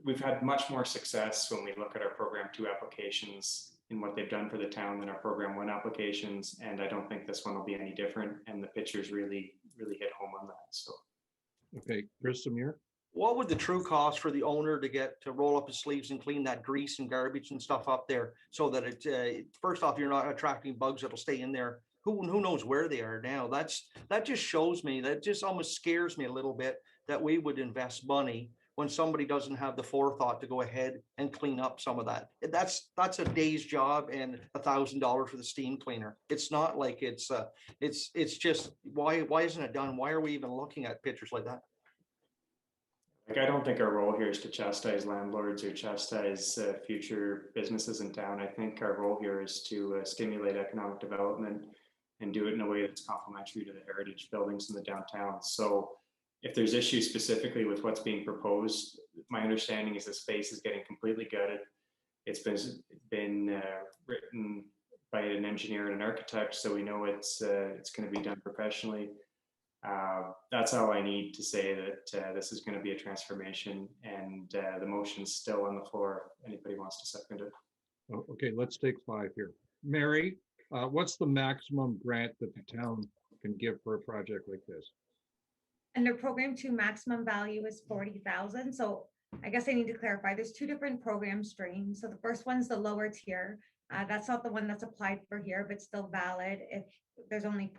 we've had much more success when we look at our program 2 applications in what they've done for the town than our program 1 applications. And I don't think this one will be any different. And the pictures really hit home on that. So. Okay, Chris Samir? What would the true cost for the owner to roll up his sleeves and clean that grease and garbage and stuff up there so that it, first off, you're not attracting bugs that'll stay in there. Who knows where they are now? That just shows me, that just almost scares me a little bit that we would invest money when somebody doesn't have the forethought to go ahead and clean up some of that. That's a day's job and $1,000 for the steam cleaner. It's not like it's just, why isn't it done? Why are we even looking at pictures like that? Like, I don't think our role here is to chastise landlords or chastise future businesses in town. I think our role here is to stimulate economic development and do it in a way that's complementary to the heritage buildings in the downtown. So if there's issues specifically with what's being proposed, my understanding is the space is getting completely gutted. It's been written by an engineer and an architect, so we know it's going to be done professionally. That's all I need to say that this is going to be a transformation, and the motion's still on the floor. If anybody wants to second it. Okay, let's take 5 here. Mary, what's the maximum grant that the town can give for a project like this? Under program 2, maximum value is 40,000. So I guess I need to clarify, there's 2 different program streams. So the first one's the lower tier. That's not the one that's applied for here, but still valid if there's only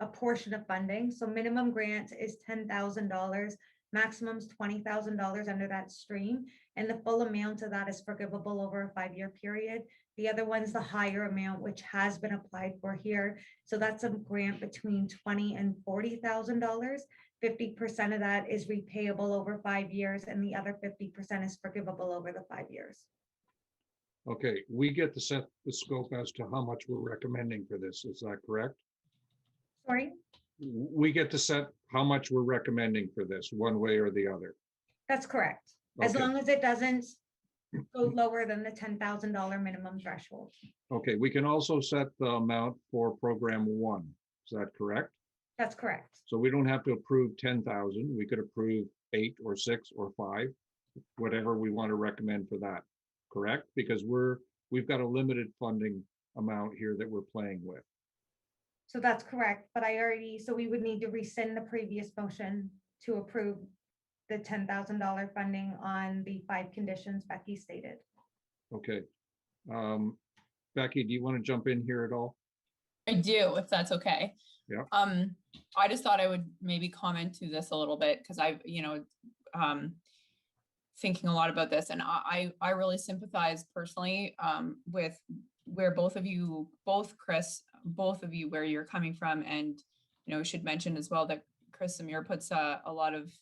a portion of funding. So minimum grant is $10,000, maximum's $20,000 under that stream. And the full amount of that is forgivable over a 5-year period. The other one's the higher amount, which has been applied for here. So that's a grant between $20,000 and $40,000. 50% of that is repayable over 5 years, and the other 50% is forgivable over the 5 years. Okay, we get to set the scope as to how much we're recommending for this. Is that correct? Sorry, We get to set how much we're recommending for this, one way or the other. that's correct. As Okay. long as it doesn't go lower than the $10,000 minimum threshold. Okay, we can also set the amount for program 1. Is that correct? That's correct. So we don't have to approve 10,000. We could approve 8 or 6 or 5, whatever we want to recommend for that. Correct? Because we've got a limited funding amount here that we're playing with. So that's correct, but so we would need to rescind the previous motion to approve the $10,000 funding on the 5 conditions Becky stated. Okay. Becky, do you want to jump in here at all? I do, if that's okay. Yeah. I just thought I would maybe comment to this a little bit because I've, thinking a lot about this, and I really sympathize personally with where both Chris, where you're coming from, and should mention as well that Chris Samir puts a lot of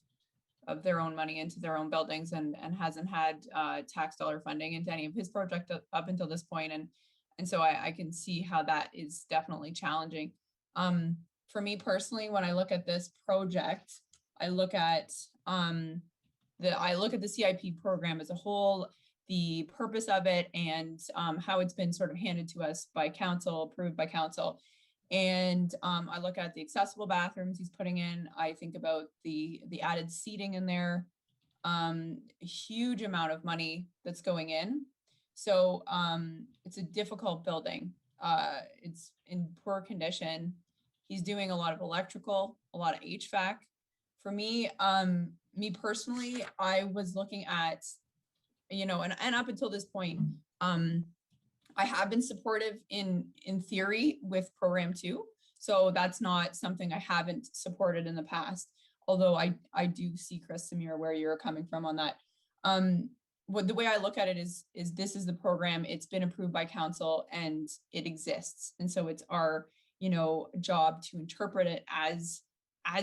their own money into their own buildings and hasn't had tax dollar funding into any of his project up until this point, and so I can see how that is definitely challenging. For me personally, when I look at this project, I look at the CIP program as a whole, the purpose of it, and how it's been sort of handed to us by council, approved by council. And I look at the accessible bathrooms he's putting in. I think about the added seating in there, huge amount of money that's going in. So it's a difficult building. It's in poor condition. He's doing a lot of electrical, a lot of HVAC. For me, me personally, I was looking at, and up until this point, I have been supportive in theory with program 2. So that's not something I haven't supported in the past, although I do see, Chris Samir, where you're coming from on that. The way I look at it is this is the program, it's been approved by council and it exists. And so it's our, job to interpret it as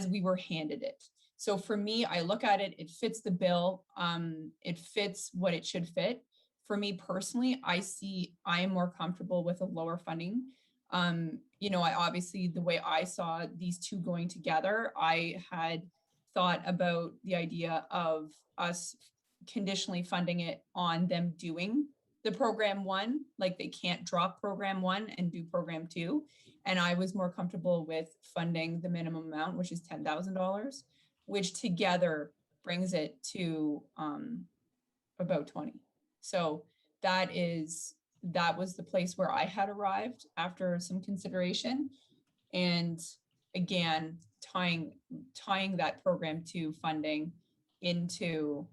we were handed it. So for me, I look at it, it fits the bill. It fits what it should fit. For me personally, I am more comfortable with a lower funding. I obviously, the way I saw these two going together, I had thought about the idea of us conditionally funding it on them doing the program 1, like they can't drop program 1 and do program 2. And I was more comfortable with funding the minimum amount, which is $10,000, which together brings it to about 20. So that was the place where I had arrived after some consideration. And again, tying that program 2 funding into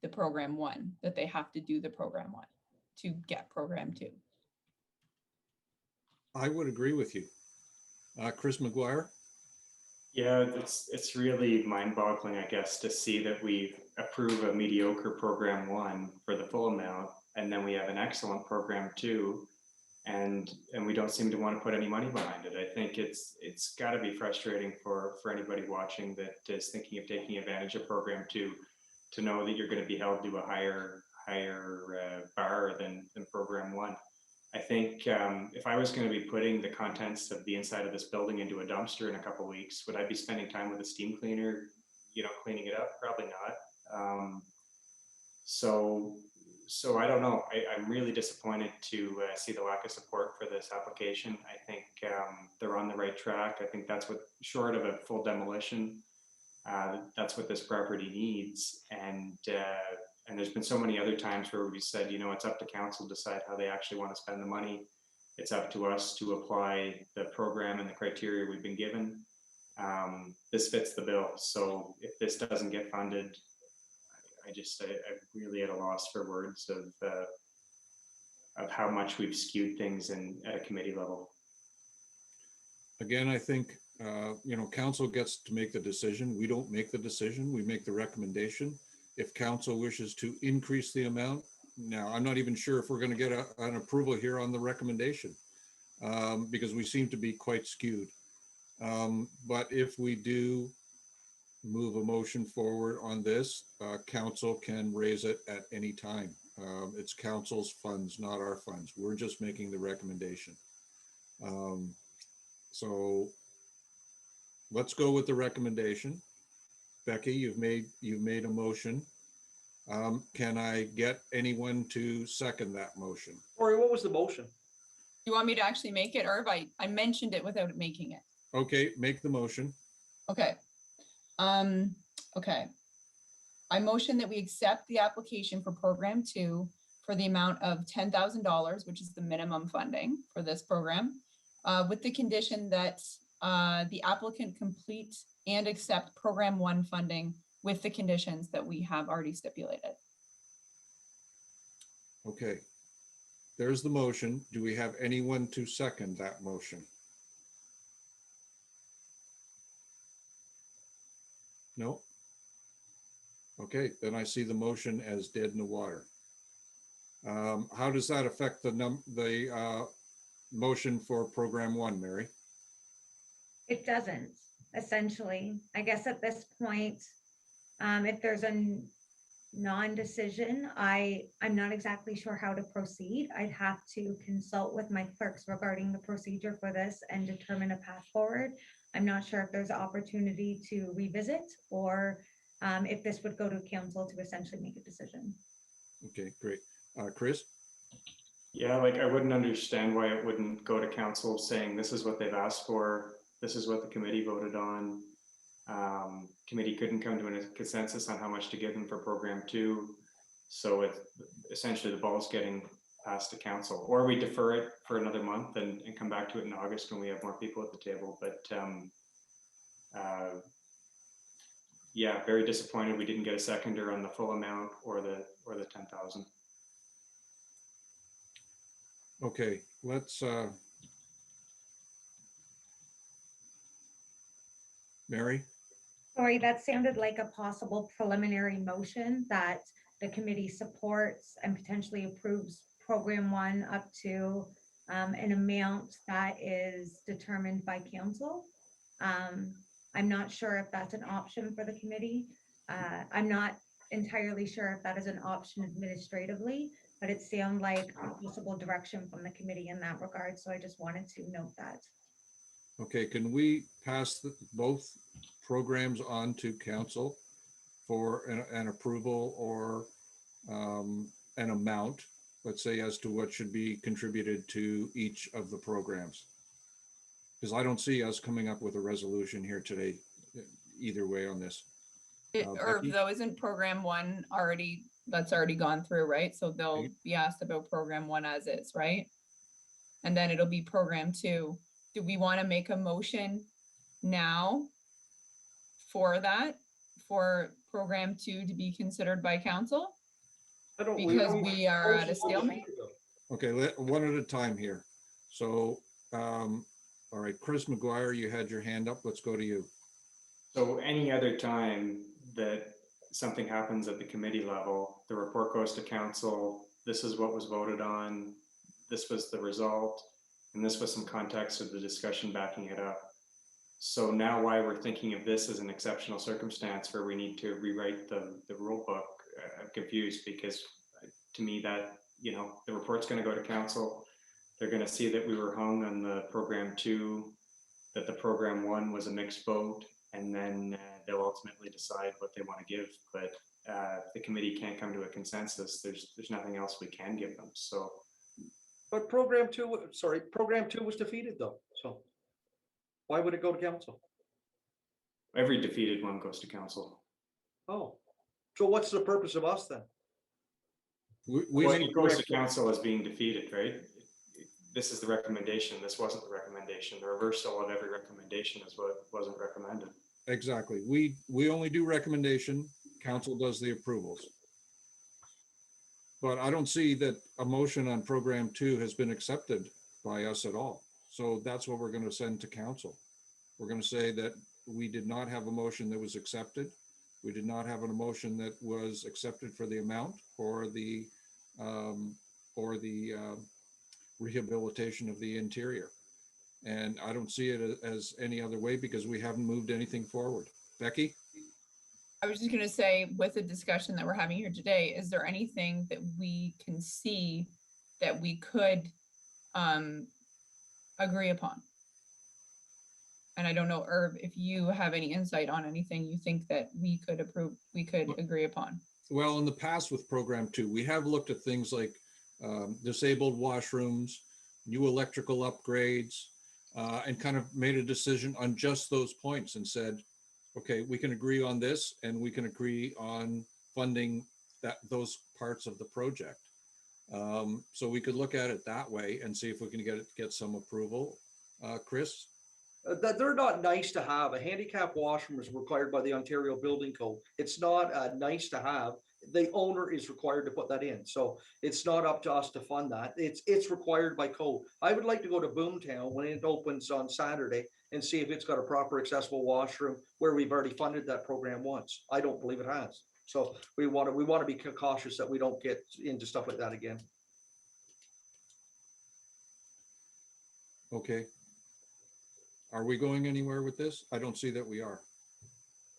the program 1, that they have to do the program 1 to get program 2. I would agree with you. Chris McGuire? Yeah, it's really mind-boggling, I guess, to see that we approve a mediocre program 1 for the full amount, and then we have an excellent program 2, and we don't seem to want to put any money behind it. I think it's got to be frustrating for anybody watching that is thinking of taking advantage of program 2 to know that you're going to be held to a higher bar than program 1. I think if I was going to be putting the contents of the inside of this building into a dumpster in a couple of weeks, would I be spending time with a steam cleaner, cleaning it up? Probably not. So So I don't know. I'm really disappointed to see the lack of support for this application. I think they're on the right track. I think that's what, short of a full demolition, that's what this property needs. And there's been so many other times where we said, you know, it's up to council to decide how they actually want to spend the money. It's up to us to apply the program and the criteria we've been given. This fits the bill. So if this doesn't get funded, I'm really at a loss for words of how much we've skewed things at a committee level. Again, I think, you know, council gets to make the decision. We don't make the decision. We make the recommendation. If council wishes to increase the amount, now I'm not even sure if we're going to get an approval here on the recommendation, because we seem to be quite skewed. But if we do move a motion forward on this, council can raise it at any time. It's council's funds, not our funds. We're just making the recommendation. So let's go with the recommendation. Becky, you've made a motion. Can I get anyone to second that motion? Cory, what was the motion? You want me to actually make it, or if I mentioned it without making it? Okay, make the motion. Okay. Okay. I motion that we accept the application for program 2 for the amount of $10,000, which is the minimum funding for this program, with the condition that the applicant complete and accept program 1 funding with the conditions that we have already stipulated. Okay. There's the motion. Do we have anyone to second that motion? No? Okay, then I see the motion as dead in the water. How does that affect the motion for program 1, Mary? It doesn't, essentially. I guess at this point, if there's a non-decision, I'm not exactly sure how to proceed. I'd have to consult with my clerks regarding the procedure for this and determine a path forward. I'm not sure if there's an opportunity to revisit, or if this would go to council to essentially make a decision. Okay, great. Chris? Yeah, like I wouldn't understand why it wouldn't go to council saying this is what they've asked for. This is what the committee voted on. Committee couldn't come to a consensus on how much to give them for program 2. So it's essentially the ball's getting passed to council, or we defer it for another month and come back to it in August when we have more people at the table. But yeah, very disappointed we didn't get a seconder on the full amount or the 10,000. Okay, let's Mary? Sorry, that sounded like a possible preliminary motion that the committee supports and potentially approves program 1 up to an amount that is determined by council. I'm not sure if that's an option for the committee. I'm not entirely sure if that is an option administratively, but it sounds like a possible direction from the committee in that regard. So I just wanted to note that. Okay, can we pass both programs on to council for an approval or an amount, let's say, as to what should be contributed to each of the programs? Because I don't see us coming up with a resolution here today, either way on this. Or Becky? though isn't program 1 already, that's already gone through, right? So they'll be asked about program 1 as is, right? And then it'll be program 2. Do we want to make a motion now for that, for program 2 to be considered by council? I don't. Because we are at a stalemate. Okay, one at a time here. So, all right, Chris McGuire, you had your hand up. Let's go to you. So any other time that something happens at the committee level, the report goes to council, this is what was voted on, this was the result, and this was some context of the discussion backing it up. So now why we're thinking of this as an exceptional circumstance where we need to rewrite the rule book, I'm confused, because to me that, you know, the report's going to go to council. They're going to see that we were hung on the program 2, that the program 1 was a mixed vote, and then they'll ultimately decide what they want to give. But if the committee can't come to a consensus, there's nothing else we can give them. So But program two was defeated though, so why would it go to council? every defeated one goes to council. Oh, so what's the purpose of us then? We Well, made it goes to corrections. council as being defeated, right? This is the recommendation. This wasn't the recommendation. The reversal of every recommendation is what wasn't recommended. Exactly. We only do recommendation, council does the approvals. But I don't see that a motion on program 2 has been accepted by us at all. So that's what we're going to send to council. We're going to say that we did not have a motion that was accepted. We did not have a motion that was accepted for the amount or the rehabilitation of the interior. And I don't see it as any other way because we haven't moved anything forward. Becky? I was just gonna say, with the discussion that we're having here today, is there anything that we can see that we could agree upon? And I don't know, Irv, if you have any insight on anything you think that we could approve, we could agree upon. Well, in the past with program 2, we have looked at things like disabled washrooms, new electrical upgrades, and kind of made a decision on just those points and said, okay, we can agree on this and we can agree on funding those parts of the project. So we could look at it that way and see if we can get some approval. Chris? That they're not nice to have. A handicap washroom is required by the Ontario Building Code. It's not nice to have. The owner is required to put that in. So it's not up to us to fund that. It's required by code. I would like to go to Boomtown when it opens on Saturday and see if it's got a proper accessible washroom where we've already funded that program once. I don't believe it has. So we want to be cautious that we don't get into stuff like that again. Okay. Are we going anywhere with this? I don't see that we are.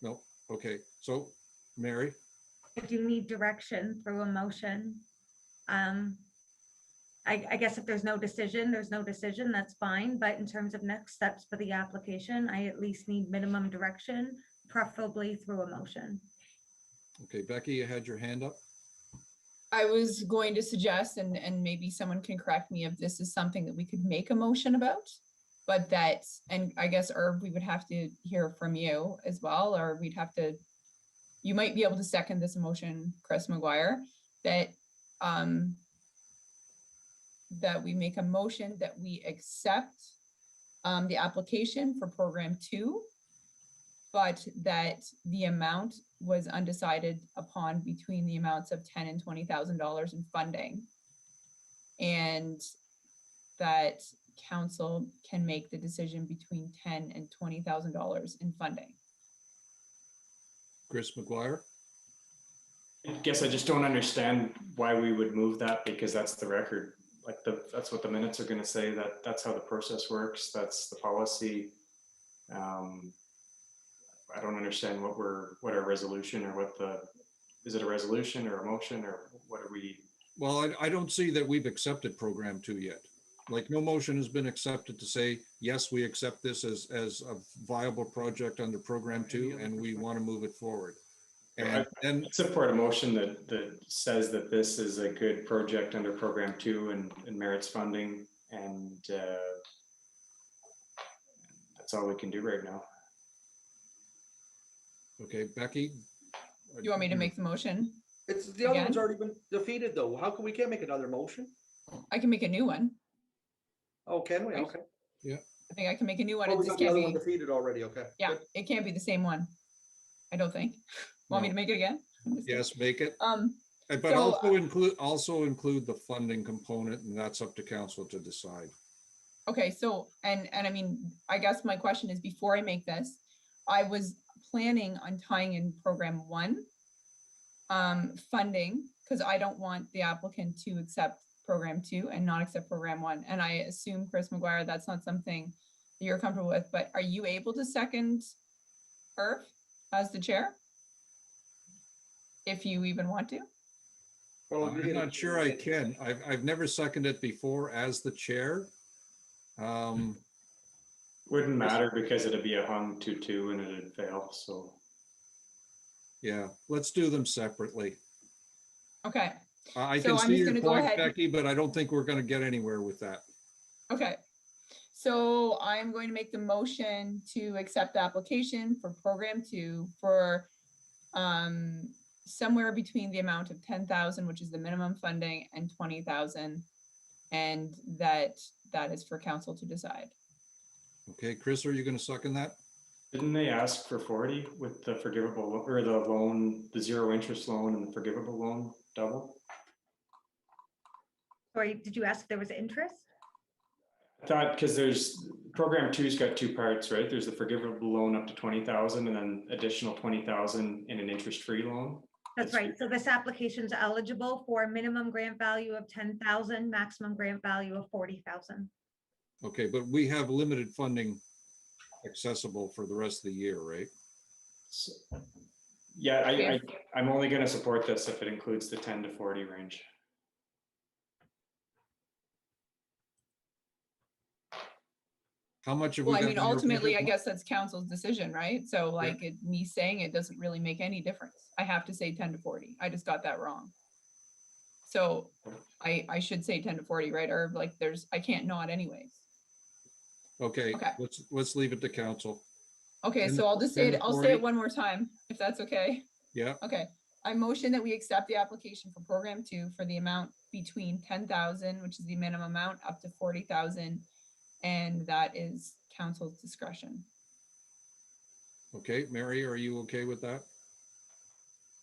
No. Okay. So, Mary? I do need direction through a motion. I guess if there's no decision, there's no decision, that's fine. But in terms of next steps for the application, I at least need minimum direction, preferably through a motion. Okay, Becky, you had your hand up. I was going to suggest, and maybe someone can correct me if this is something that we could make a motion about, but that, and I guess, Irv, we would have to hear from you as well, or we'd have to, you might be able to second this motion, Chris McGuire, that that we make a motion that we accept the application for program 2, but that the amount was undecided upon between the amounts of $10,000 and $20,000 in funding, and that council can make the decision between $10,000 and $20,000 in funding. Chris McGuire? I guess I just don't understand why we would move that, because that's the record. Like that's what the minutes are going to say, that's how the process works. That's the policy. I don't understand what our resolution, or is it a resolution or a motion, or what are we? Well, I don't see that we've accepted program 2 yet. Like, no motion has been accepted to say, yes, we accept this as a viable project under program 2 and we want to move it forward. And then I support a motion that says that this is a good project under program 2 and merits funding, and that's all we can do right now. okay, Becky? You want me to make the motion? It's the other one's Again? already been defeated though. How come we can't make another motion? I can make a new one. Oh, can we? Right. Okay. I think I can make a new one. Oh, It we just got the can't other one be, defeated already. Okay. yeah, Good. it can't be the same one. I don't think. Want me No. to make it again? Yes, make it. But So, also include the funding component, and that's up to council to decide. okay, so, and I mean, I guess my question is, before I make this, I was planning on tying in program 1 funding, because I don't want the applicant to accept program 2 and not accept program 1. And I assume, Chris McGuire, that's not something that you're comfortable with, but are you able to second Irv as the chair? If you even want to? Well, I'm not sure I can. I've never seconded before as the chair. Wouldn't matter, because it'd be a hung 2-2 and it'd fail. So Yeah, let's do them separately. Okay, I So can I'm see just your gonna go point, ahead. Becky, but I don't think we're gonna get anywhere with that. okay. So I'm going to make the motion to accept the application for program 2 for somewhere between the amount of 10,000, which is the minimum funding, and 20,000. And that is for council to decide. Okay, Chris, are you gonna second that? Didn't they ask for 40 with the forgivable or the loan, the zero interest loan and the forgivable loan double? Sorry, did you ask if there was interest? I thought because there's program 2's got 2 parts, right? There's the forgivable loan up to 20,000 and then additional 20,000 in an interest-free loan. That's right. So this application is eligible for a minimum grant value of 10,000, maximum grant value of 40,000. Okay, but we have limited funding accessible for the rest of the year, right? So, yeah, I'm only going to support this if it includes the 10 to 40 range. How much have we Well, I got? mean, in your ultimately, I budget? guess that's council's decision, right? So like me saying it doesn't really make any difference. I have to say 10 to 40. I just got that wrong. So I should say 10 to 40, right? Or like I can't not anyways. Okay, Okay. let's leave it to council. Okay, 10 so I'll just say 10 to it, I'll say 40? it one more time, if that's okay. Yeah, Okay, I motion that we accept the application for program 2 for the amount between 10,000, which is the minimum amount, up to 40,000. And that is council's discretion. okay, Mary, are you okay with that?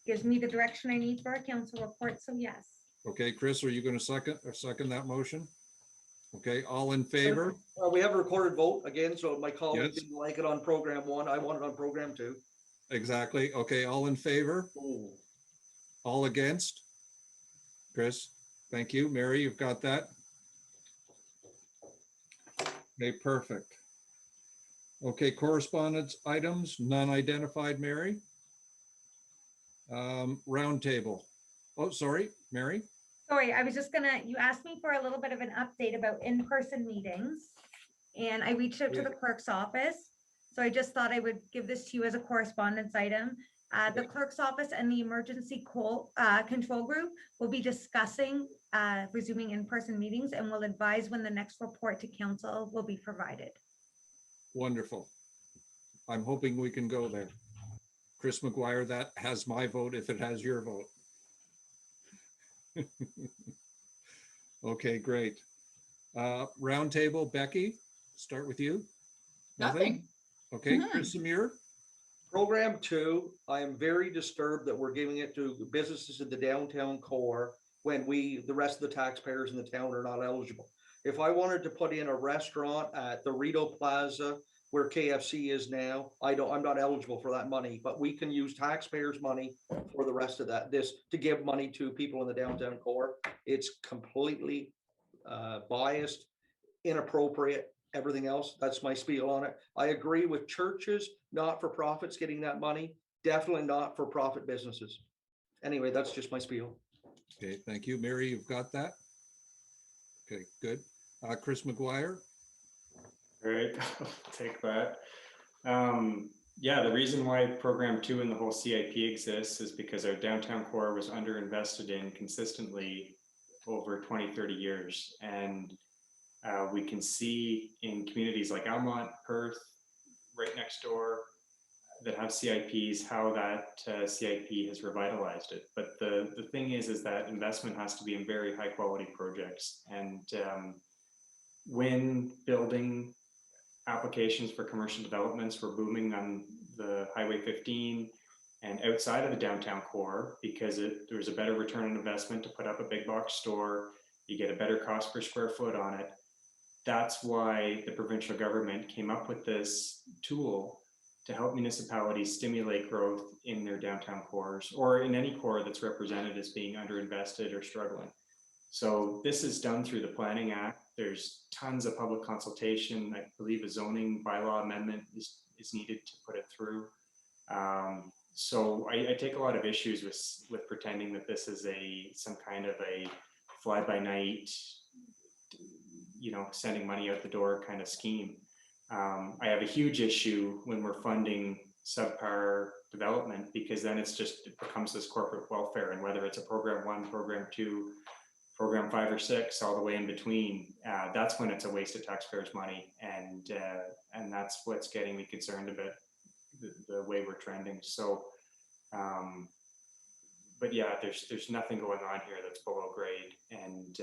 Gives me the direction I need for a council report, so yes. Okay, Chris, are you gonna second that motion? Okay, all in favor? We have a recorded vote again, so my colleague Yes. didn't like it on program 1. I want it on program 2. Exactly. Okay, all in favor? Oh, All against? Chris, thank you. Mary, you've got that? Okay, perfect. Okay, correspondence items, none identified, Mary. Roundtable. Oh, sorry, Mary? Sorry, I was just gonna, you asked me for a little bit of an update about in-person meetings. And I reached out to the clerk's office. So I just thought I would give this to you as a correspondence item. The clerk's office and the emergency control group will be discussing resuming in-person meetings and will advise when the next report to council will be provided. Wonderful. I'm hoping we can go there. Chris McGuire, that has my vote if it has your vote. Okay, great. Roundtable, Becky, start with you. Nothing. Okay, Chris Amir. program 2, I am very disturbed that we're giving it to businesses in the downtown core when the rest of the taxpayers in the town are not eligible. If I wanted to put in a restaurant at the Rito Plaza where KFC is now, I'm not eligible for that money, but we can use taxpayers' money for the rest of this to give money to people in the downtown core. It's completely biased, inappropriate, everything else. That's my spiel on it. I agree with churches, not-for-profits getting that money, definitely not for profit businesses. Anyway, that's just my spiel. Okay, thank you. Mary, you've got that? Okay, good. Chris McGuire. All right, I'll take that. Yeah, the reason why program 2 and the whole CIP exists is because our downtown core was underinvested in consistently over 20, 30 years. And we can see in communities like Almont, Perth, right next door, that have CIPs, how that CIP has revitalized it. But the thing is that investment has to be in very high quality projects. And when building applications for commercial developments were booming on the Highway 15 and outside of the downtown core, because there was a better return on investment to put up a big box store, you get a better cost per square foot on it. That's why the provincial government came up with this tool to help municipalities stimulate growth in their downtown cores or in any core that's represented as being underinvested or struggling. So this is done through the Planning Act. There's tons of public consultation. I believe a zoning bylaw amendment is needed to put it through. So I take a lot of issues with pretending that this is some kind of a fly-by-night, sending money out the door kind of scheme. I have a huge issue when we're funding subpar development, because then it becomes this corporate welfare, and whether it's a program 1, program 2, program 5 or 6, all the way in between, that's when it's a waste of taxpayers' money, and that's what's getting me concerned about the way we're trending. So, but yeah, there's nothing going on here that's below grade, and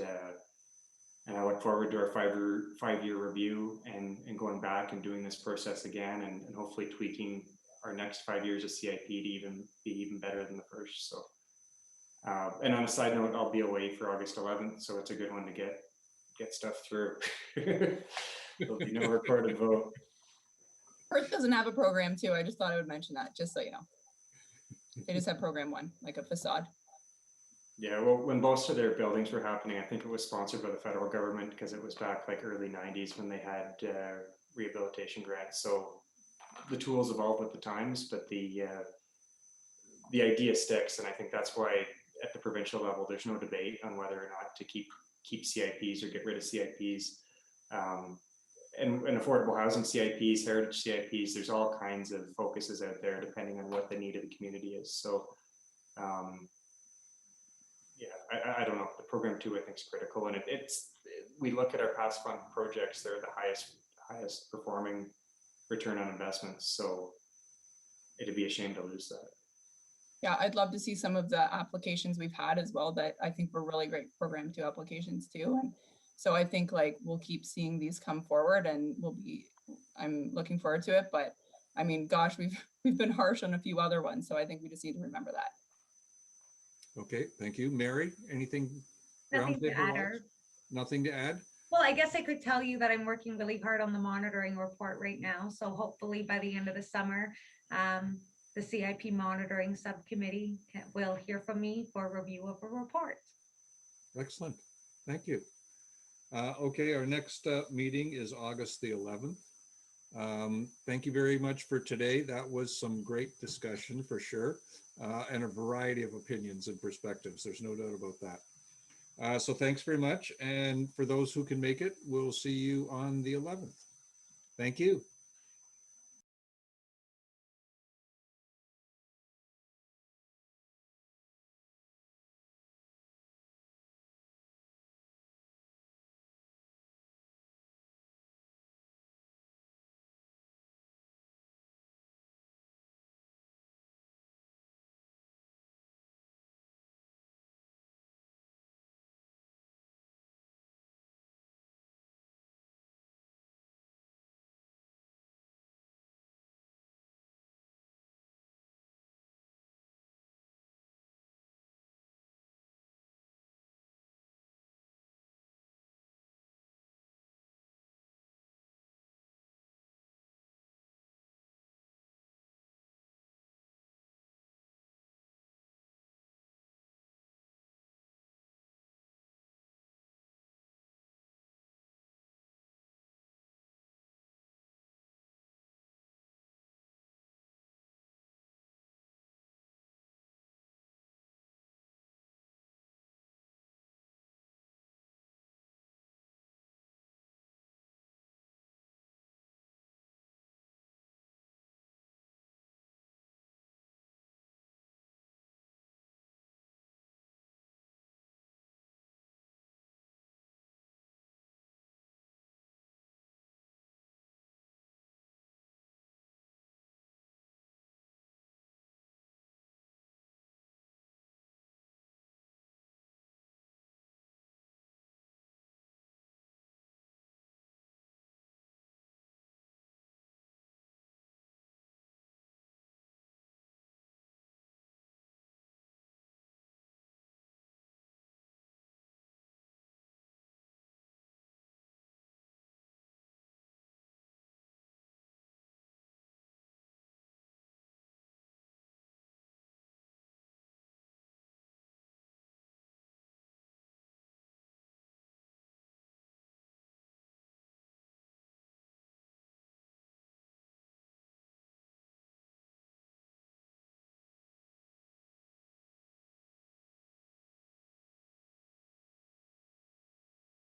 I look forward to our 5-year review and going back and doing this process again, and hopefully tweaking our next 5 years of CIP to be even better than the first. So, and on a side note, I'll be away for August 11th, so it's a good one to get stuff through. There'll be no recorded vote. Perth doesn't have a program 2. I just thought I would mention that, just so you know. They just have program 1, like a facade. Yeah, well, when most of their buildings were happening, I think it was sponsored by the federal government, because it was back like early 90s when they had rehabilitation grants. So the tools evolved with the times, but the idea sticks, and I think that's why at the provincial level there's no debate on whether or not to keep CIPs or get rid of CIPs. And affordable housing CIPs, heritage CIPs, there's all kinds of focuses out there depending on what the need of the community is. So yeah, I don't know. The program 2 I think is critical, and we look at our past fund projects; they're the highest performing return on investments. So it'd be a shame to lose that. Yeah, I'd love to see some of the applications we've had as well that I think were really great program 2 applications too. And so I think like we'll keep seeing these come forward, and I'm looking forward to it. But I mean, gosh, we've been harsh on a few other ones, so I think we just need to remember that. Okay, thank you. Mary, anything? Nothing to roundtable add. wise? Nothing to add? Well, I guess I could tell you that I'm working really hard on the monitoring report right now. So hopefully by the end of the summer, the CIP monitoring subcommittee will hear from me for review of a report. Excellent. Thank you. Okay, our next meeting is August the 11th. Thank you very much for today. That was some great discussion for sure, and a variety of opinions and perspectives. There's no doubt about that. So thanks very much. And for those who can make it, we'll see you on the 11th. Thank you.